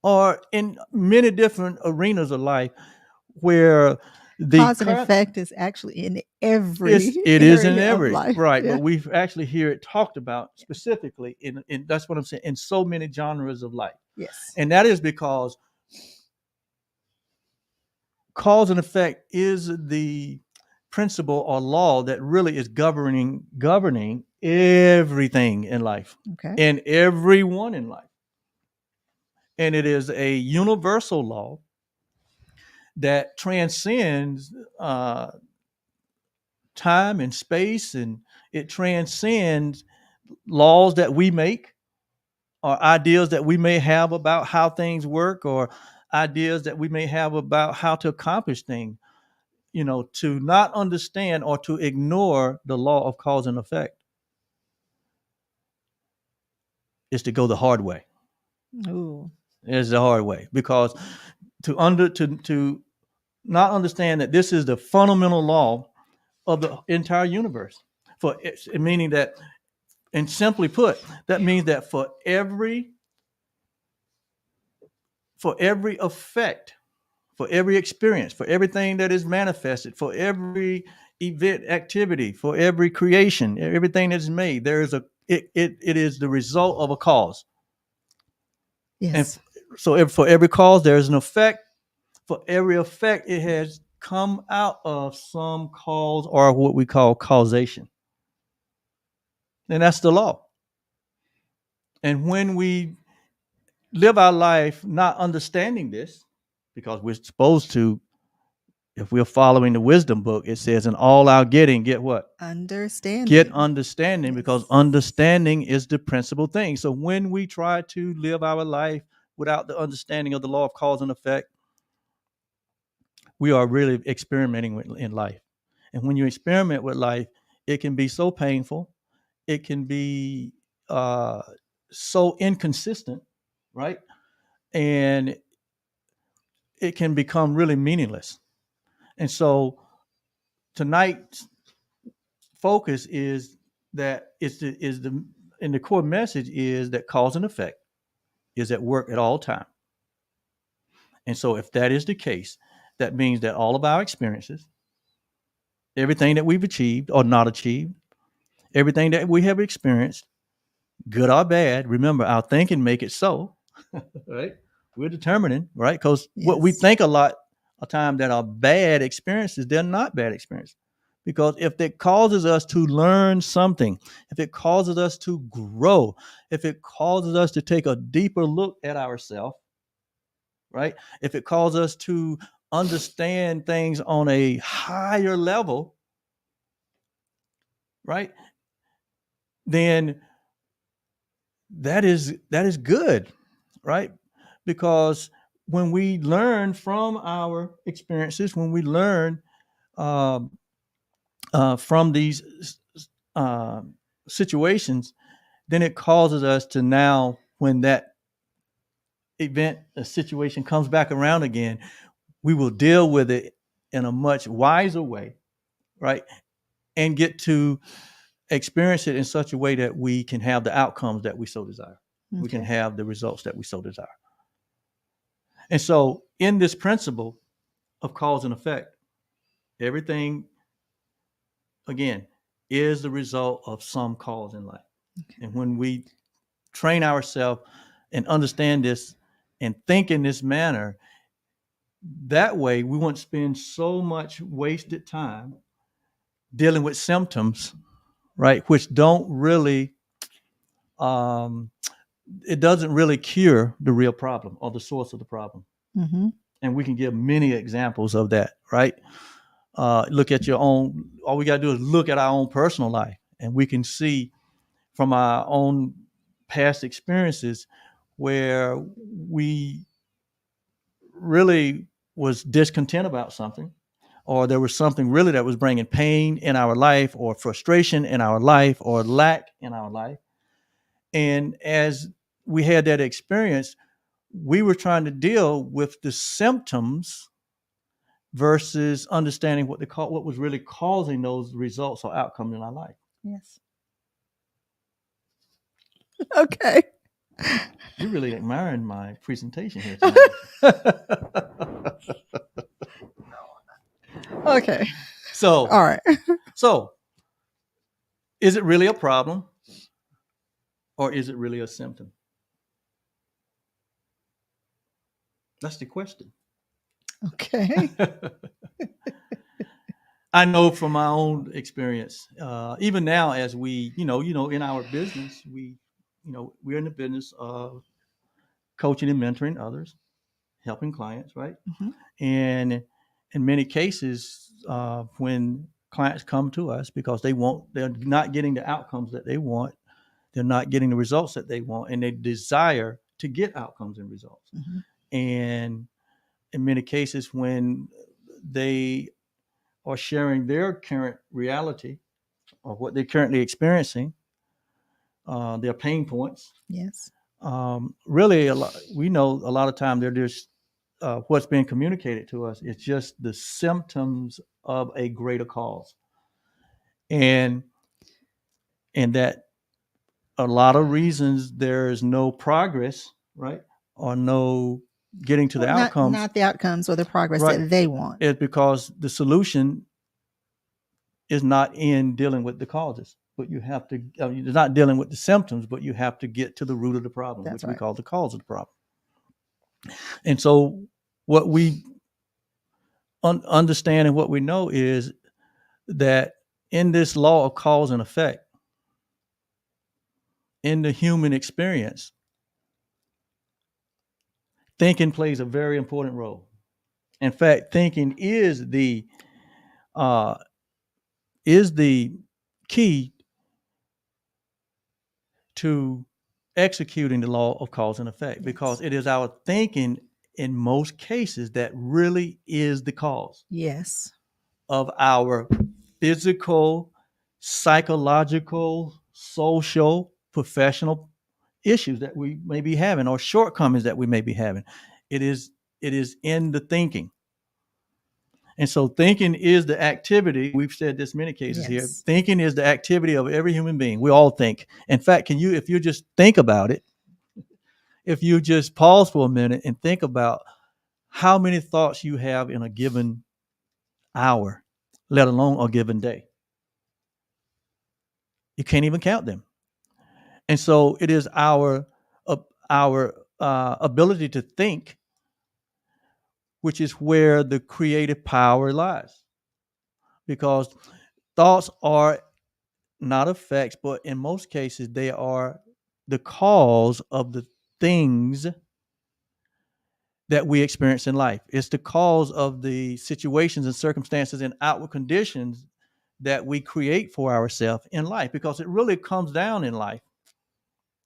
Speaker 4: or in many different arenas of life where the
Speaker 5: Cause and effect is actually in every
Speaker 4: it is in
Speaker 5: area of
Speaker 4: every
Speaker 5: life.
Speaker 4: right,
Speaker 5: Yeah.
Speaker 4: but we actually hear it talked about specifically in that's what I'm saying, in so many genres of life.
Speaker 5: Yes.
Speaker 4: And that is because cause and effect is the principle or law that really is governing everything in life
Speaker 5: Okay.
Speaker 4: and everyone in life. And it is a universal law that transcends time and space, and it transcends laws that we make or ideas that we may have about how things work or ideas that we may have about how to accomplish things. To not understand or to ignore the law of cause and effect is to go the hard way.
Speaker 5: Ooh.
Speaker 4: It's the hard way, because to not understand that this is the fundamental law of the entire universe. Meaning that, and simply put, that means that for every effect, for every experience, for everything that is manifested, for every event, activity, for every creation, everything that is made, there is it is the result of a cause.
Speaker 5: Yes.
Speaker 4: And so for every cause, there is an effect. For every effect, it has come out of some cause or what we call causation. And that's the law. And when we live our life not understanding this, because we're supposed to, if we're following the wisdom book, it says, in all our getting, get what?
Speaker 5: Understanding.
Speaker 4: Get understanding,
Speaker 5: Yes.
Speaker 4: because understanding is the principal thing. So when we try to live our life without the understanding of the law of cause and effect, we are really experimenting in life. And when you experiment with life, it can be so painful. It can be so inconsistent, right? And it can become really meaningless. And so tonight's focus is that and the core message is that cause and effect is at work at all time. And so if that is the case, that means that all of our experiences, everything that we've achieved or not achieved, everything that we have experienced, good or bad, remember, our thinking make it so, right? We're determining, right? Because what we
Speaker 5: Yes.
Speaker 4: think a lot of time that are bad experiences, they're not bad experiences. Because if it causes us to learn something, if it causes us to grow, if it causes us to take a deeper look at ourselves, right? If it causes us to understand things on a higher level, right? Then that is good, right? Because when we learn from our experiences, when we learn from these situations, then it causes us to now, when that event, a situation comes back around again, we will deal with it in a much wiser way, right? And get to experience it in such a way that we can have the outcomes that we so desire. Okay. We can have the results that we so desire. And so in this principle of cause and effect, everything, again, is the result of some cause in life. Okay. And when we train ourselves and understand this and think in this manner, that way we won't spend so much wasted time dealing with symptoms, right, which don't really, it doesn't really cure the real problem or the source of the problem. Mm-hmm. And we can give many examples of that, right? Look at your own, all we got to do is look at our own personal life, and we can see from our own past experiences where we really was discontent about something, or there was something really that was bringing pain in our life or frustration in our life or lack in our life. And as we had that experience, we were trying to deal with the symptoms versus understanding what was really causing those results or outcomes in our life.
Speaker 5: Yes. Okay.
Speaker 4: You're really admiring my presentation here tonight.
Speaker 5: Okay.
Speaker 4: So,
Speaker 5: All right.
Speaker 4: so is it really a problem or is it really a symptom? That's the question.
Speaker 5: Okay.
Speaker 4: I know from my own experience, even now, as we, in our business, we're in the business of coaching and mentoring others, helping clients, right?
Speaker 5: Mhm.
Speaker 4: And in many cases, when clients come to us because they're not getting the outcomes that they want, they're not getting the results that they want, and they desire to get outcomes and results.
Speaker 5: Mhm.
Speaker 4: And in many cases, when they are sharing their current reality or what they're currently experiencing, their pain points.
Speaker 5: Yes.
Speaker 4: Really, we know a lot of time they're just what's being communicated to us. It's just the symptoms of a greater cause, and that a lot of reasons there is no progress, right, or no getting to the
Speaker 5: Well,
Speaker 4: outcomes.
Speaker 5: Not the outcomes or the progress
Speaker 4: Right.
Speaker 5: that they want.
Speaker 4: It's because the solution is not in dealing with the causes, but you have to, it's not dealing with the symptoms, but you have to get to the root of the problem,
Speaker 5: That's
Speaker 4: which we
Speaker 5: right.
Speaker 4: call the cause of the problem. And so what we understand and what we know is that in this law of cause and effect, in the human experience, thinking plays a very important role. In fact, thinking is the key to executing the law of cause and effect, because it is our thinking in most cases that really is the cause
Speaker 5: Yes.
Speaker 4: of our physical, psychological, social, professional issues that we may be having or shortcomings that we may be having. It is in the thinking. And so thinking is the activity. We've said this many cases here.
Speaker 5: Yes.
Speaker 4: Thinking is the activity of every human being. We all think. In fact, if you just think about it, if you just pause for a minute and think about how many thoughts you have in a given hour, let alone a given day, you can't even count them. And so it is our ability to think, which is where the creative power lies, because thoughts are not effects, but in most cases, they are the cause of the things that we experience in life. It's the cause of the situations and circumstances and outward conditions that we create for ourselves in life, because it really comes down in life.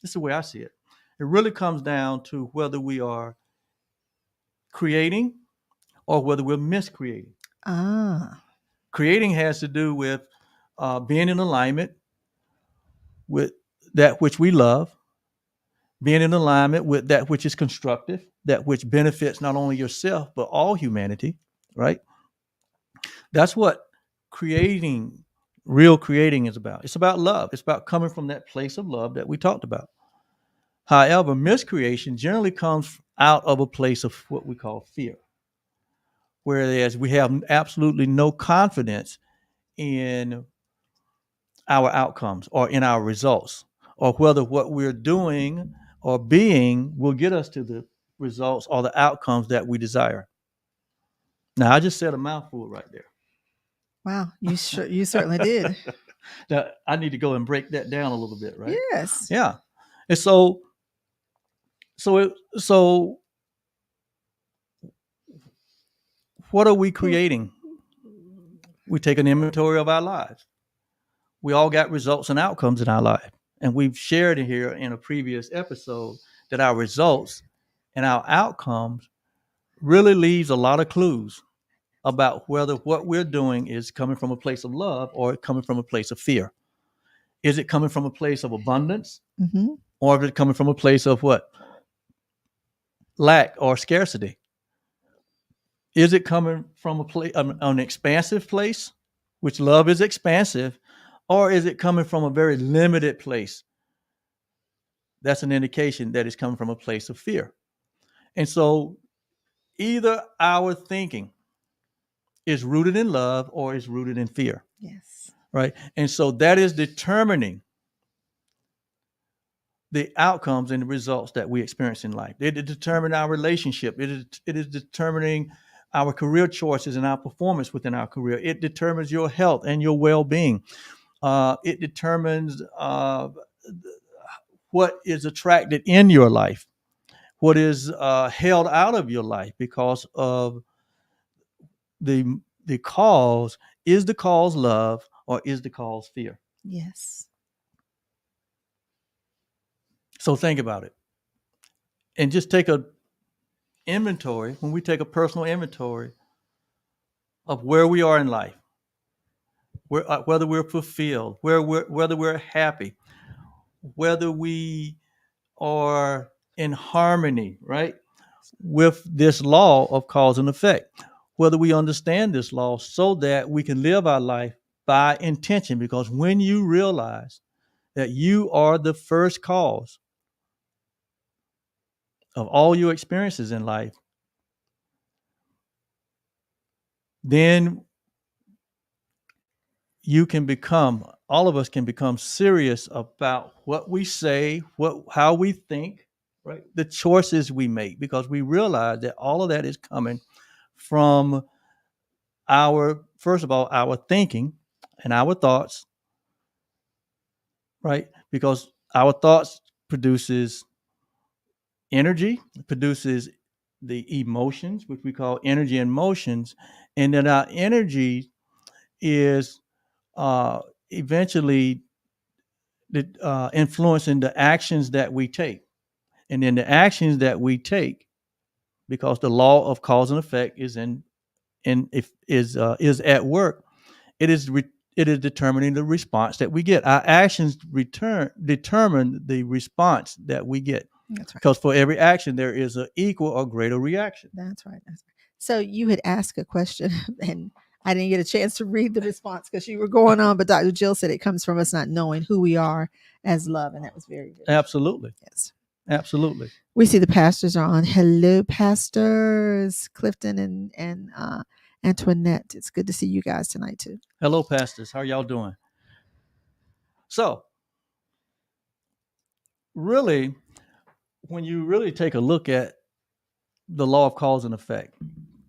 Speaker 4: This is the way I see it. It really comes down to whether we are creating or whether we're miscreating. Creating has to do with being in alignment with that which we love, being in alignment with that which is constructive, that which benefits not only yourself, but all humanity, right? That's what real creating is about. It's about love. It's about coming from that place of love that we talked about. However, miscreation generally comes out of a place of what we call fear, whereas we have absolutely no confidence in our outcomes or in our results, or whether what we're doing or being will get us to the results or the outcomes that we desire. Now, I just said a mouthful right there.
Speaker 5: Wow, you certainly did.
Speaker 4: Now, I need to go and break that down a little bit, right?
Speaker 5: Yes.
Speaker 4: Yeah. And so what are we creating? We take an inventory of our lives. We all got results and outcomes in our life. And we've shared here in a previous episode that our results and our outcomes really leaves a lot of clues about whether what we're doing is coming from a place of love or coming from a place of fear. Is it coming from a place of abundance?
Speaker 5: Mm-hmm.
Speaker 4: or if it's coming from a place of what? Lack or scarcity. Is it coming from a place, an expansive place, which love is expansive, or is it coming from a very limited place? That's an indication that it's coming from a place of fear. And so either our thinking is rooted in love or is rooted in fear,
Speaker 5: Yes.
Speaker 4: right? And so that is determining the outcomes and the results that we experience in life. It determines our relationship. It is determining our career choices and our performance within our career. It determines your health and your well-being. It determines what is attracted in your life, what is held out of your life because of the cause. Is the cause love or is the cause fear?
Speaker 5: Yes.
Speaker 4: So think about it. And just take a inventory, when we take a personal inventory of where we are in life, whether we're fulfilled, whether we're happy, whether we are in harmony, right, with this law of cause and effect, whether we understand this law so that we can live our life by intention. Because when you realize that you are the first cause of all your experiences in life, then you can become, all of us can become serious about what we say, how we think, right? The choices we make, because we realize that all of that is coming from first of all, our thinking and our thoughts, right? Because our thoughts produces energy, produces the emotions, which we call energy and motions, and then our energy is eventually influencing the actions that we take. And then the actions that we take, because the law of cause and effect is at work, it is determining the response that we get. Our actions determine the response that we get.
Speaker 5: That's right.
Speaker 4: Because for every action, there is an equal or greater reaction.
Speaker 5: That's right. That's right. So you had asked a question, and I didn't get a chance to read the response because you were going on. But Dr. Jill said it comes from us not knowing who we are as love, and that was very good.
Speaker 4: Absolutely.
Speaker 5: Yes.
Speaker 4: Absolutely.
Speaker 5: We see the pastors are on. Hello, pastors, Clifton and Antoinette. It's good to see you guys tonight too.
Speaker 4: Hello, pastors. How are y'all doing? So, really, when you really take a look at the law of cause and effect,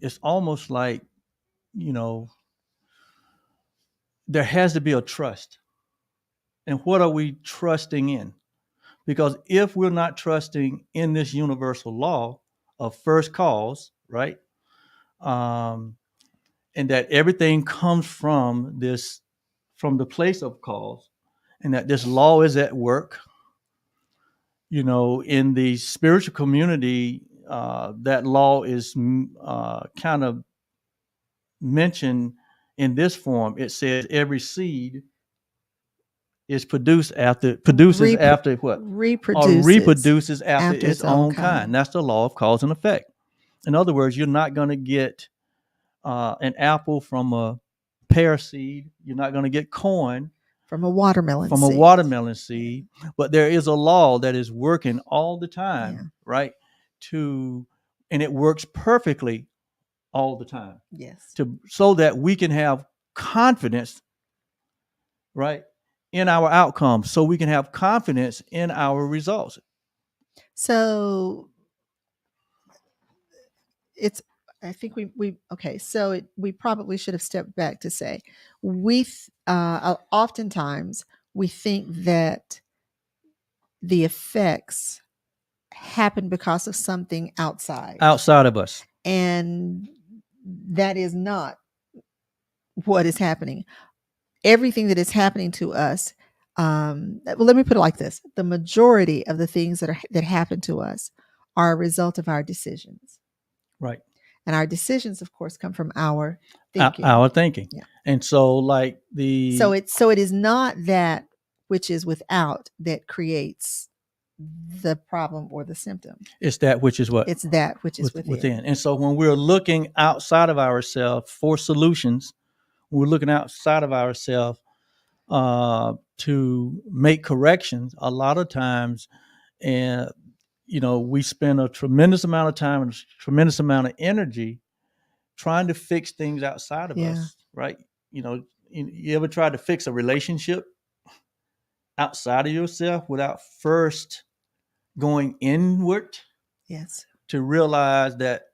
Speaker 4: it's almost like, there has to be a trust. And what are we trusting in? Because if we're not trusting in this universal law of first cause, right? And that everything comes from the place of cause, and that this law is at work, in the spiritual community, that law is kind of mentioned in this form. It says every seed is produces after what? Reproduces after its own kind. That's the law of cause and effect. In other words, you're not going to get an apple from a pear seed. You're not going to get corn
Speaker 5: from a watermelon
Speaker 4: seed. But there is a law that is working all the time, right? And it works perfectly all the time.
Speaker 5: Yes.
Speaker 4: So that we can have confidence, right, in our outcomes, so we can have confidence in our results.
Speaker 5: So I think we probably should have stepped back to say oftentimes we think that the effects happen because of something outside
Speaker 4: of us,
Speaker 5: and that is not what is happening. Everything that is happening to us, let me put it like this: the majority of the things that happen to us are a result of our decisions,
Speaker 4: right?
Speaker 5: And our decisions, of course, come from our thinking.
Speaker 4: Our thinking.
Speaker 5: Yeah.
Speaker 4: And so,
Speaker 5: so it is not that which is without that creates the problem or the symptom.
Speaker 4: It's that which is what?
Speaker 5: It's that which is within.
Speaker 4: And so when we're looking outside of ourselves for solutions, we're looking outside of ourselves to make corrections. A lot of times, and we spend a tremendous amount of time and a tremendous amount of energy trying to fix things outside of us, right? You ever tried to fix a relationship outside of yourself without first going inward?
Speaker 5: Yes.
Speaker 4: To realize that,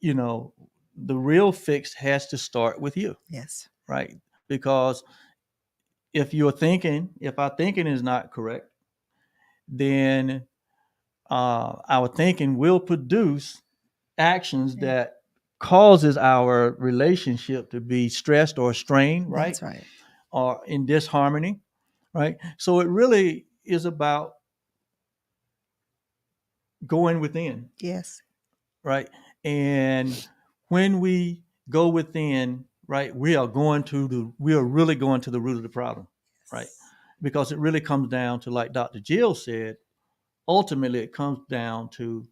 Speaker 4: the real fix has to start with you.
Speaker 5: Yes.
Speaker 4: Right? Because if our thinking is not correct, then our thinking will produce actions that causes our relationship to be stressed or strained, right?
Speaker 5: That's right.
Speaker 4: Or in disharmony, right? So it really is about going within.
Speaker 5: Yes.
Speaker 4: Right. And when we go within, right, we are really going to the root of the problem, right? Because it really comes down to, like Dr. Jill said, ultimately it comes down to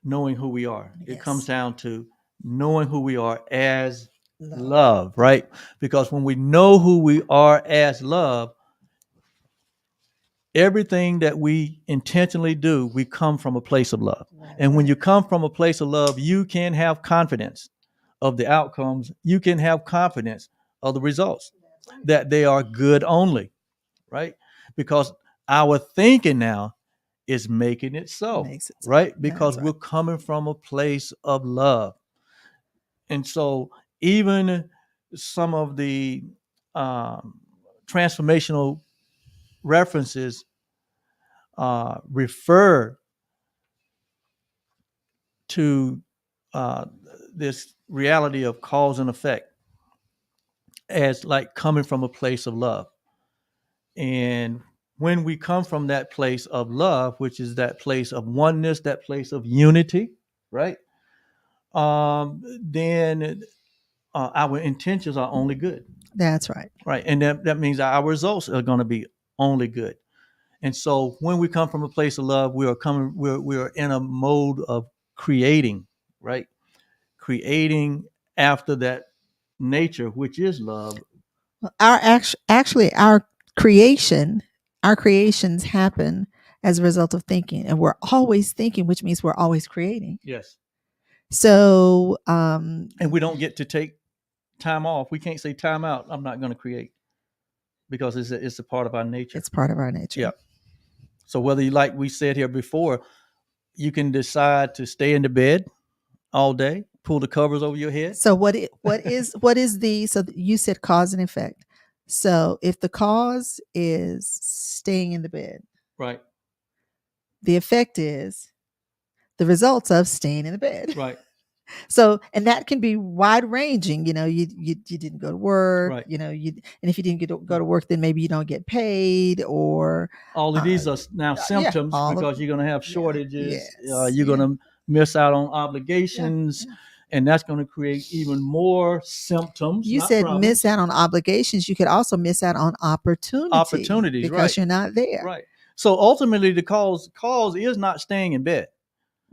Speaker 4: knowing who we are.
Speaker 5: Yes.
Speaker 4: It comes down to knowing who we are as love, right? Because when we know who we are as love, everything that we intentionally do, we come from a place of love. And when you come from a place of love, you can have confidence of the outcomes. You can have confidence of the results, that they are good only, right? Because our thinking now is making it so, right? Because we're coming from a place of love. And so even some of the transformational references refer to this reality of cause and effect as like coming from a place of love. And when we come from that place of love, which is that place of oneness, that place of unity, right? Then our intentions are only good.
Speaker 5: That's right.
Speaker 4: Right. And that means our results are going to be only good. And so when we come from a place of love, we are in a mode of creating, right? Creating after that nature, which is love.
Speaker 5: Our creations happen as a result of thinking, and we're always thinking, which means we're always creating.
Speaker 4: Yes.
Speaker 5: So,
Speaker 4: and we don't get to take time off. We can't say time out. I'm not going to create, because it's a part of our nature.
Speaker 5: It's part of our nature.
Speaker 4: Yeah. So whether you, like we said here before, you can decide to stay in the bed all day, pull the covers over your head.
Speaker 5: So so you said cause and effect. So if the cause is staying in the bed,
Speaker 4: right,
Speaker 5: the effect is the results of staying in the bed.
Speaker 4: Right.
Speaker 5: So, and that can be wide ranging. You didn't go to work,
Speaker 4: right.
Speaker 5: And if you didn't go to work, then maybe you don't get paid, or
Speaker 4: all of these are now symptoms, because you're going to have shortages.
Speaker 5: Yes,
Speaker 4: you're going to miss out on obligations, and that's going to create even more symptoms.
Speaker 5: You said
Speaker 4: problems.
Speaker 5: Miss out on obligations. You could also miss out on opportunities because
Speaker 4: right.
Speaker 5: You're not there.
Speaker 4: Right. So ultimately, the cause is not staying in bed.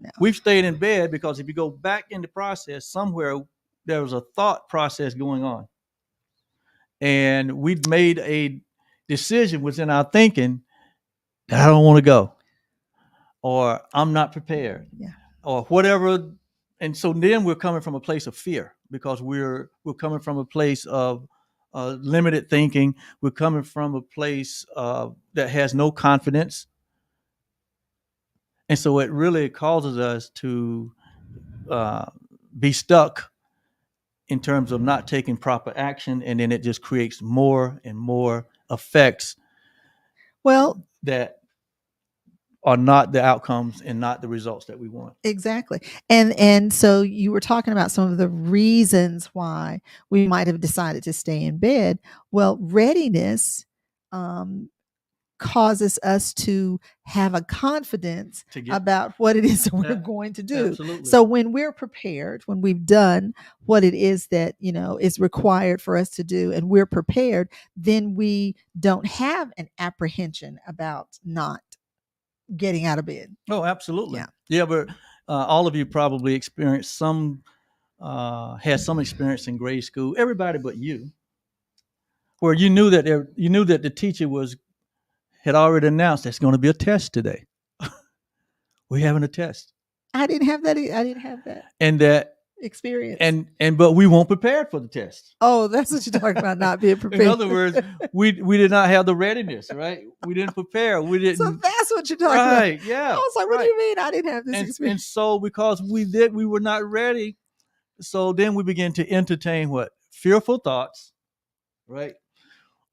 Speaker 5: No.
Speaker 4: We've stayed in bed because if you go back in the process, somewhere there was a thought process going on. And we'd made a decision within our thinking that I don't want to go, or I'm not prepared, or whatever. And so then we're coming from a place of fear, because we're coming from a place of limited thinking. We're coming from a place that has no confidence. And so it really causes us to be stuck in terms of not taking proper action. And then it just creates more and more effects that are not the outcomes and not the results that we want.
Speaker 5: Exactly. And so you were talking about some of the reasons why we might have decided to stay in bed. Well, readiness causes us to have a confidence
Speaker 4: To get
Speaker 5: about what it is that we're
Speaker 4: Yeah,
Speaker 5: going to do.
Speaker 4: absolutely.
Speaker 5: So when we're prepared, when we've done what it is that, is required for us to do, and we're prepared, then we don't have an apprehension about not getting out of bed.
Speaker 4: Oh, absolutely.
Speaker 5: Yeah.
Speaker 4: Yeah, but all of you probably experienced had some experience in grade school. Everybody but you, where you knew that the teacher had already announced there's going to be a test today. We're having a test,
Speaker 5: I didn't have that
Speaker 4: and that
Speaker 5: experience.
Speaker 4: but we weren't prepared for the test.
Speaker 5: Oh, that's what you're talking about, not being prepared.
Speaker 4: In other words, we did not have the readiness, right? We didn't prepare. We didn't.
Speaker 5: So that's what you're talking about.
Speaker 4: Right? Yeah.
Speaker 5: I was like, what do you mean I didn't have this
Speaker 4: And
Speaker 5: experience?
Speaker 4: so because we were not ready, so then we began to entertain what? Fearful thoughts, right?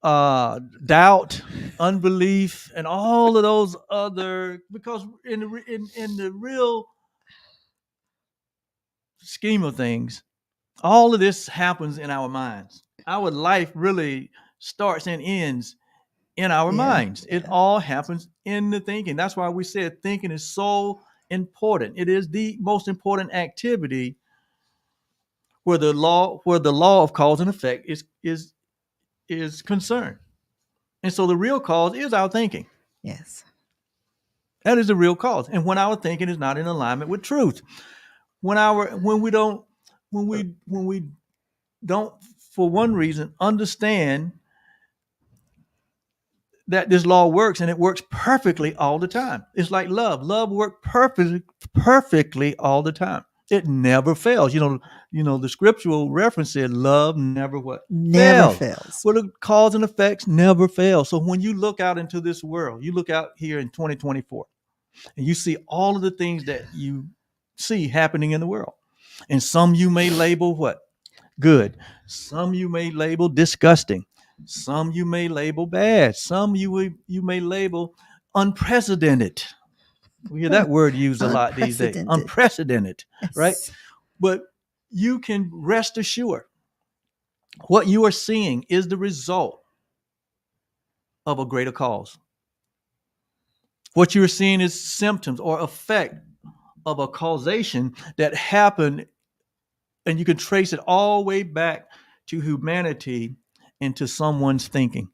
Speaker 4: Doubt, unbelief, and all of those other, because in the real scheme of things, all of this happens in our minds. Our life really starts and ends in our minds. It all happens in the thinking. That's why we said thinking is so important. It is the most important activity where the law of cause and effect is concerned. And so the real cause is our thinking.
Speaker 5: Yes.
Speaker 4: That is the real cause. And when our thinking is not in alignment with truth, when we don't for one reason understand that this law works, and it works perfectly all the time. It's like love. Love works perfectly all the time. It never fails. The scriptural reference said love never what?
Speaker 5: Never fails.
Speaker 4: Well, the cause and effects never fail. So when you look out into this world, you look out here in 2024, and you see all of the things that you see happening in the world. And some you may label what? Good. Some you may label disgusting. Some you may label bad. Some you may label unprecedented. We hear that word used a lot these days. Unprecedented,
Speaker 5: Yes.
Speaker 4: right? But you can rest assured what you are seeing is the result of a greater cause. What you're seeing is symptoms or effect of a causation that happened, and you can trace it all the way back to humanity and to someone's thinking.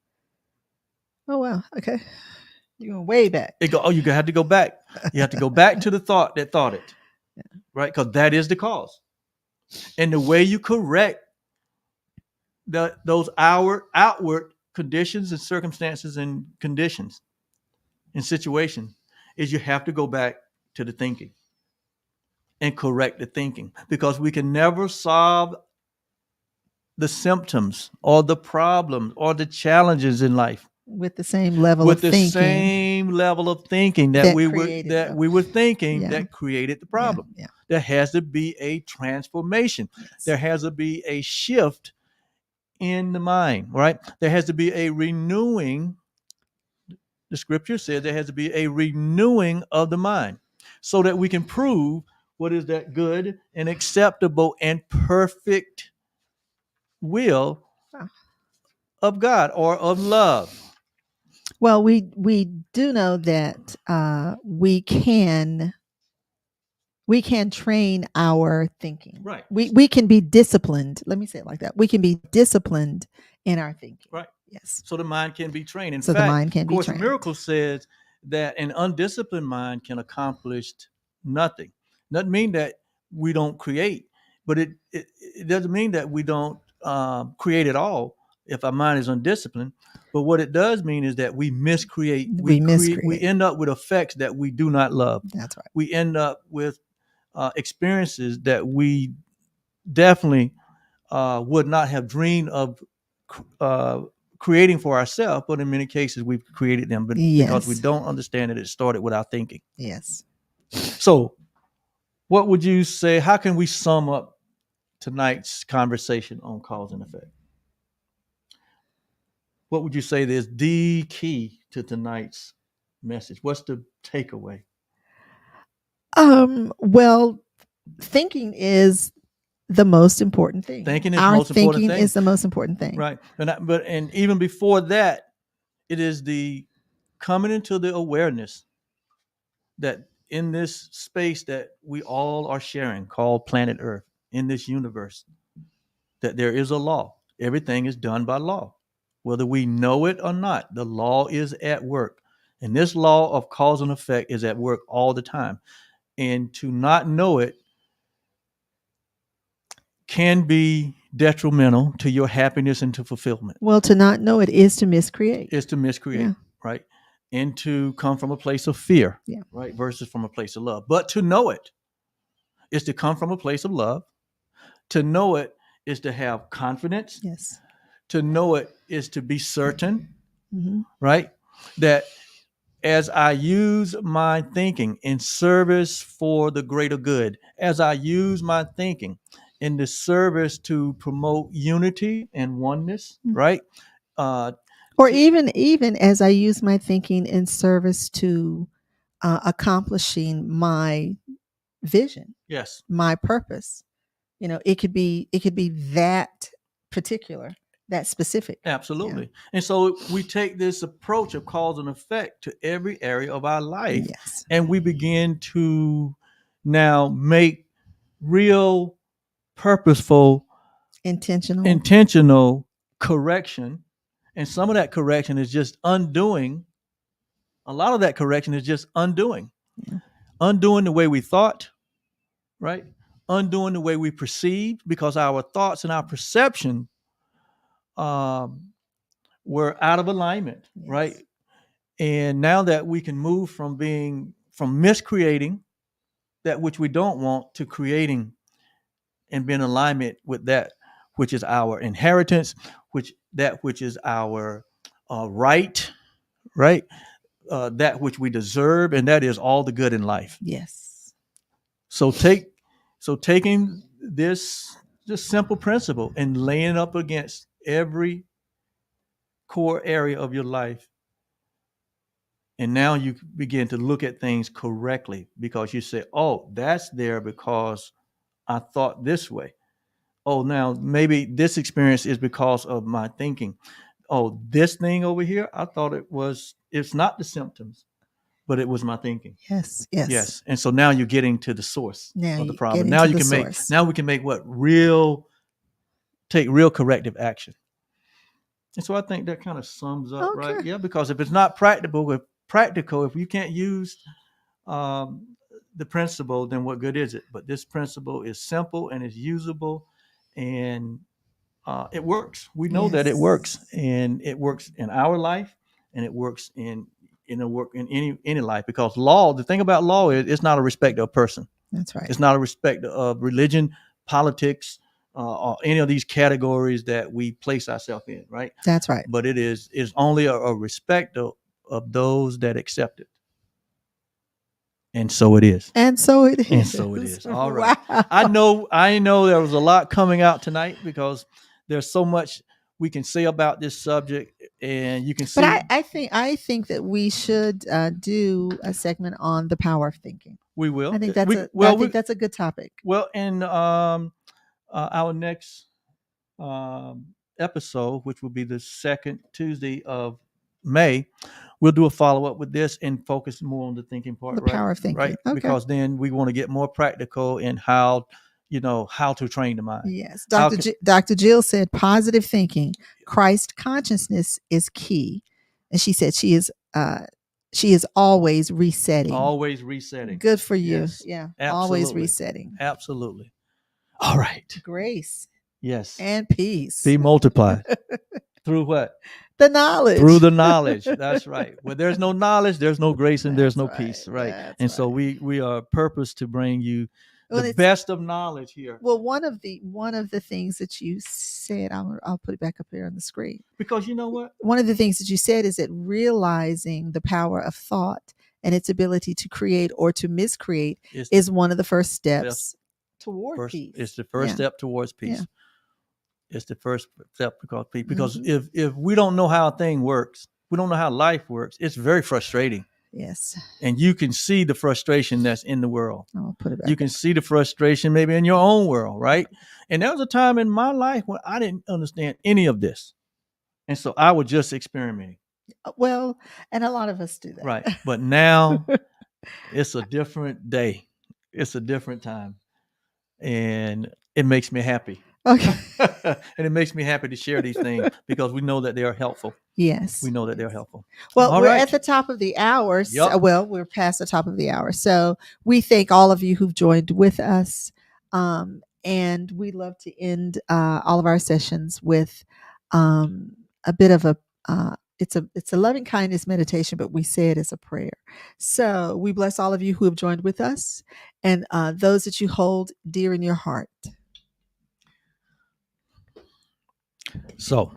Speaker 5: Oh, wow. Okay. You're going way back.
Speaker 4: You have to go back. You have to go back to the thought that thought it, right? Because that is the cause. And the way you correct those outward conditions and circumstances and conditions and situations is you have to go back to the thinking and correct the thinking, because we can never solve the symptoms or the problems or the challenges in life
Speaker 5: with the same level of thinking.
Speaker 4: Same level of thinking that we were thinking
Speaker 5: Yeah.
Speaker 4: that created the problem.
Speaker 5: Yeah.
Speaker 4: There has to be a transformation.
Speaker 5: Yes.
Speaker 4: There has to be a shift in the mind, right? There has to be a renewing. The scripture says there has to be a renewing of the mind so that we can prove what is that good and acceptable and perfect will of God or of love.
Speaker 5: Well, we do know that we can train our thinking.
Speaker 4: Right.
Speaker 5: We can be disciplined. Let me say it like that. We can be disciplined in our thinking.
Speaker 4: Right.
Speaker 5: Yes.
Speaker 4: So the mind can be trained. In
Speaker 5: So
Speaker 4: fact,
Speaker 5: the mind can be
Speaker 4: Course in
Speaker 5: trained.
Speaker 4: Miracles says that an undisciplined mind can accomplish nothing. Doesn't mean that we don't create, but it doesn't mean that we don't create at all if our mind is undisciplined. But what it does mean is that we miscreate. We end up with effects that we do not love.
Speaker 5: That's right.
Speaker 4: We end up with experiences that we definitely would not have dreamed of creating for ourselves, but in many cases we've created them, but because we don't understand that it started with our thinking.
Speaker 5: Yes.
Speaker 4: So what would you say, how can we sum up tonight's conversation on cause and effect? What would you say is the key to tonight's message? What's the takeaway?
Speaker 5: Well, thinking is the most important thing.
Speaker 4: Thinking is
Speaker 5: Our
Speaker 4: the most important
Speaker 5: thinking
Speaker 4: thing.
Speaker 5: is the most important thing.
Speaker 4: Right. And even before that, it is the coming into the awareness that in this space that we all are sharing called planet Earth, in this universe, that there is a law. Everything is done by law. Whether we know it or not, the law is at work. And this law of cause and effect is at work all the time. And to not know it can be detrimental to your happiness and to fulfillment.
Speaker 5: Well, to not know it is to miscreate.
Speaker 4: Is to miscreate,
Speaker 5: Yeah.
Speaker 4: right? And to come from a place of fear,
Speaker 5: Yeah.
Speaker 4: right? Versus from a place of love. But to know it is to come from a place of love. To know it is to have confidence.
Speaker 5: Yes.
Speaker 4: To know it is to be certain,
Speaker 5: Hmm.
Speaker 4: right? That as I use my thinking in service for the greater good, as I use my thinking in the service to promote unity and oneness, right?
Speaker 5: Or even as I use my thinking in service to accomplishing my vision,
Speaker 4: Yes,
Speaker 5: my purpose. It could be that particular, that specific.
Speaker 4: absolutely. And so we take this approach of cause and effect to every area of our life,
Speaker 5: Yes.
Speaker 4: and we begin to now make real, purposeful, intentional correction. And some of that correction is just undoing. A lot of that correction is just undoing.
Speaker 5: Yeah.
Speaker 4: Undoing the way we thought, right? Undoing the way we perceived, because our thoughts and our perception were out of alignment,
Speaker 5: Yes.
Speaker 4: right? And now that we can move from miscreating that which we don't want to creating and be in alignment with that which is our inheritance, which is our right, that which we deserve, and that is all the good in life.
Speaker 5: Yes.
Speaker 4: So taking this just simple principle and laying it up against every core area of your life, and now you begin to look at things correctly, because you say, oh, that's there because I thought this way. Oh, now maybe this experience is because of my thinking. Oh, this thing over here, I thought it's not the symptoms, but it was my thinking.
Speaker 5: Yes.
Speaker 4: Yes. And so now you're getting to the source
Speaker 5: Now
Speaker 4: of the
Speaker 5: you
Speaker 4: problem.
Speaker 5: get
Speaker 4: Now
Speaker 5: into
Speaker 4: you
Speaker 5: the
Speaker 4: can
Speaker 5: source.
Speaker 4: now we can make take real corrective action. And so I think that kind of sums up, right?
Speaker 5: Okay.
Speaker 4: Yeah, because if it's not practical, if you can't use the principle, then what good is it? But this principle is simple and is usable, and it works. We know that it works, and it works in our life, and it works in any life, because law. The thing about law is it's not a respect of person.
Speaker 5: That's right.
Speaker 4: It's not a respect of religion, politics, or any of these categories that we place ourselves in, right?
Speaker 5: That's right.
Speaker 4: But it is only a respect of those that accept it. And so it is.
Speaker 5: And so it is.
Speaker 4: And so it is. All right.
Speaker 5: Wow.
Speaker 4: I know there was a lot coming out tonight, because there's so much we can say about this subject, and you can see.
Speaker 5: But I think that we should do a segment on the power of thinking.
Speaker 4: We will.
Speaker 5: I think that's a good topic.
Speaker 4: Well, in our next episode, which will be the second Tuesday of May, we'll do a follow-up with this and focus more on the thinking part.
Speaker 5: The power of thinking.
Speaker 4: Right?
Speaker 5: Okay.
Speaker 4: Because then we want to get more practical in how to train the mind.
Speaker 5: Yes. Dr. Jill said positive thinking, Christ consciousness is key. And she said she is always resetting.
Speaker 4: Always resetting.
Speaker 5: Good for you.
Speaker 4: Yes,
Speaker 5: yeah.
Speaker 4: absolutely.
Speaker 5: Always resetting.
Speaker 4: Absolutely. All right.
Speaker 5: Grace
Speaker 4: Yes.
Speaker 5: and peace.
Speaker 4: Be multiplied. Through what?
Speaker 5: The knowledge.
Speaker 4: Through the knowledge. That's right. Where there's no knowledge, there's no grace, and there's no
Speaker 5: That's
Speaker 4: peace.
Speaker 5: right.
Speaker 4: Right.
Speaker 5: That's
Speaker 4: So
Speaker 5: right.
Speaker 4: we are purposed to bring you
Speaker 5: Well,
Speaker 4: the
Speaker 5: it's-
Speaker 4: best of knowledge here.
Speaker 5: Well, one of the things that you said, I'll put it back up here on the screen.
Speaker 4: Because you know what?
Speaker 5: One of the things that you said is that realizing the power of thought and its ability to create or to miscreate
Speaker 4: It's
Speaker 5: is one of the first steps toward
Speaker 4: first,
Speaker 5: peace.
Speaker 4: it's the first
Speaker 5: Yeah.
Speaker 4: step towards peace.
Speaker 5: Yeah.
Speaker 4: It's the first step because peace. Because
Speaker 5: Mhm.
Speaker 4: if we don't know how a thing works, we don't know how life works, it's very frustrating.
Speaker 5: Yes.
Speaker 4: And you can see the frustration that's in the world.
Speaker 5: I'll put it back.
Speaker 4: You can see the frustration maybe in your own world, right? And there was a time in my life when I didn't understand any of this. And so I was just experimenting.
Speaker 5: Well, and a lot of us do that.
Speaker 4: Right. But now it's a different day. It's a different time. And it makes me happy.
Speaker 5: Okay.
Speaker 4: And it makes me happy to share these things because we know that they are helpful.
Speaker 5: Yes.
Speaker 4: We know that they're helpful.
Speaker 5: Well,
Speaker 4: All
Speaker 5: we're
Speaker 4: right.
Speaker 5: at the top of the hour.
Speaker 4: Yup.
Speaker 5: Well, we're past the top of the hour. So we thank all of you who've joined with us. And we love to end all of our sessions with a bit of a it's a loving kindness meditation, but we say it as a prayer. So we bless all of you who have joined with us and those that you hold dear in your heart.
Speaker 4: So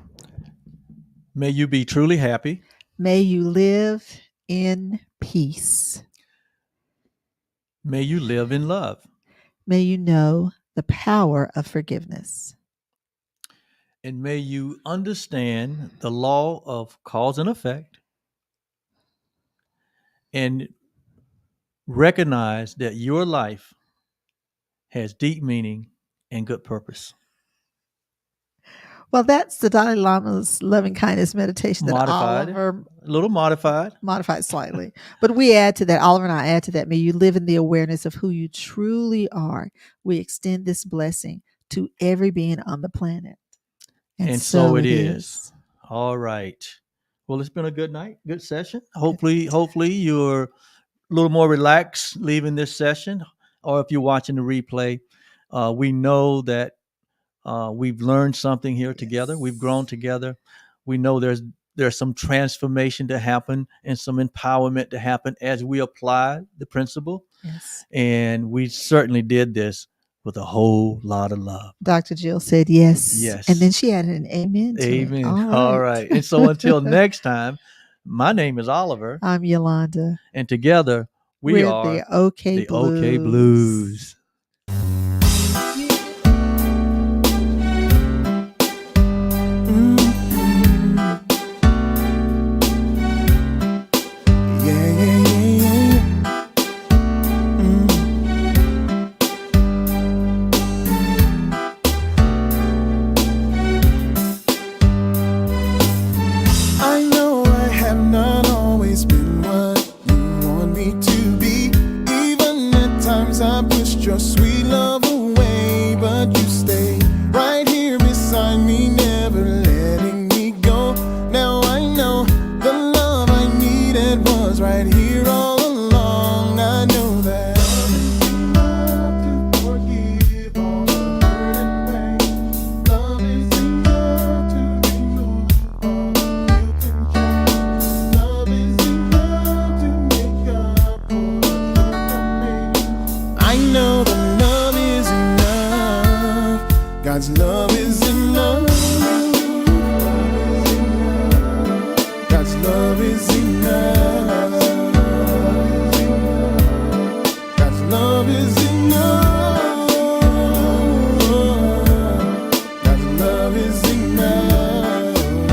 Speaker 4: may you be truly happy.
Speaker 5: May you live in peace.
Speaker 4: May you live in love.
Speaker 5: May you know the power of forgiveness.
Speaker 4: And may you understand the law of cause and effect and recognize that your life has deep meaning and good purpose.
Speaker 5: Well, that's the Dalai Lama's loving kindness meditation that
Speaker 4: Modified.
Speaker 5: Oliver
Speaker 4: A little modified.
Speaker 5: modified slightly. But we add to that, Oliver and I add to that, may you live in the awareness of who you truly are. We extend this blessing to every being on the planet.
Speaker 4: And so it is. All right. Well, it's been a good night, good session. Hopefully you're a little more relaxed leaving this session, or if you're watching the replay, we know that we've learned something here together. We've grown together. We know there's some transformation to happen and some empowerment to happen as we apply the principle.
Speaker 5: Yes.
Speaker 4: And we certainly did this with a whole lot of love.
Speaker 5: Dr. Jill said yes.
Speaker 4: Yes.
Speaker 5: And then she added an amen. To
Speaker 4: Amen.
Speaker 5: It.
Speaker 4: All right. And so until next time, my name is Oliver.
Speaker 5: I'm Yolanda.
Speaker 4: And together we're
Speaker 5: are the OK
Speaker 4: the
Speaker 5: Blues.
Speaker 4: OK Blues.
Speaker 1: I know I have not always been what you want me to be. Even at times I pushed your sweet love away, but you stay right here beside me, never letting me go. Now I know the love I needed was right here all along. I know that love to forgive all the hurt and pain. Love is enough to remove all the guilt and shame. Love is enough to make up for the hurt I made. I know the love is enough. God's love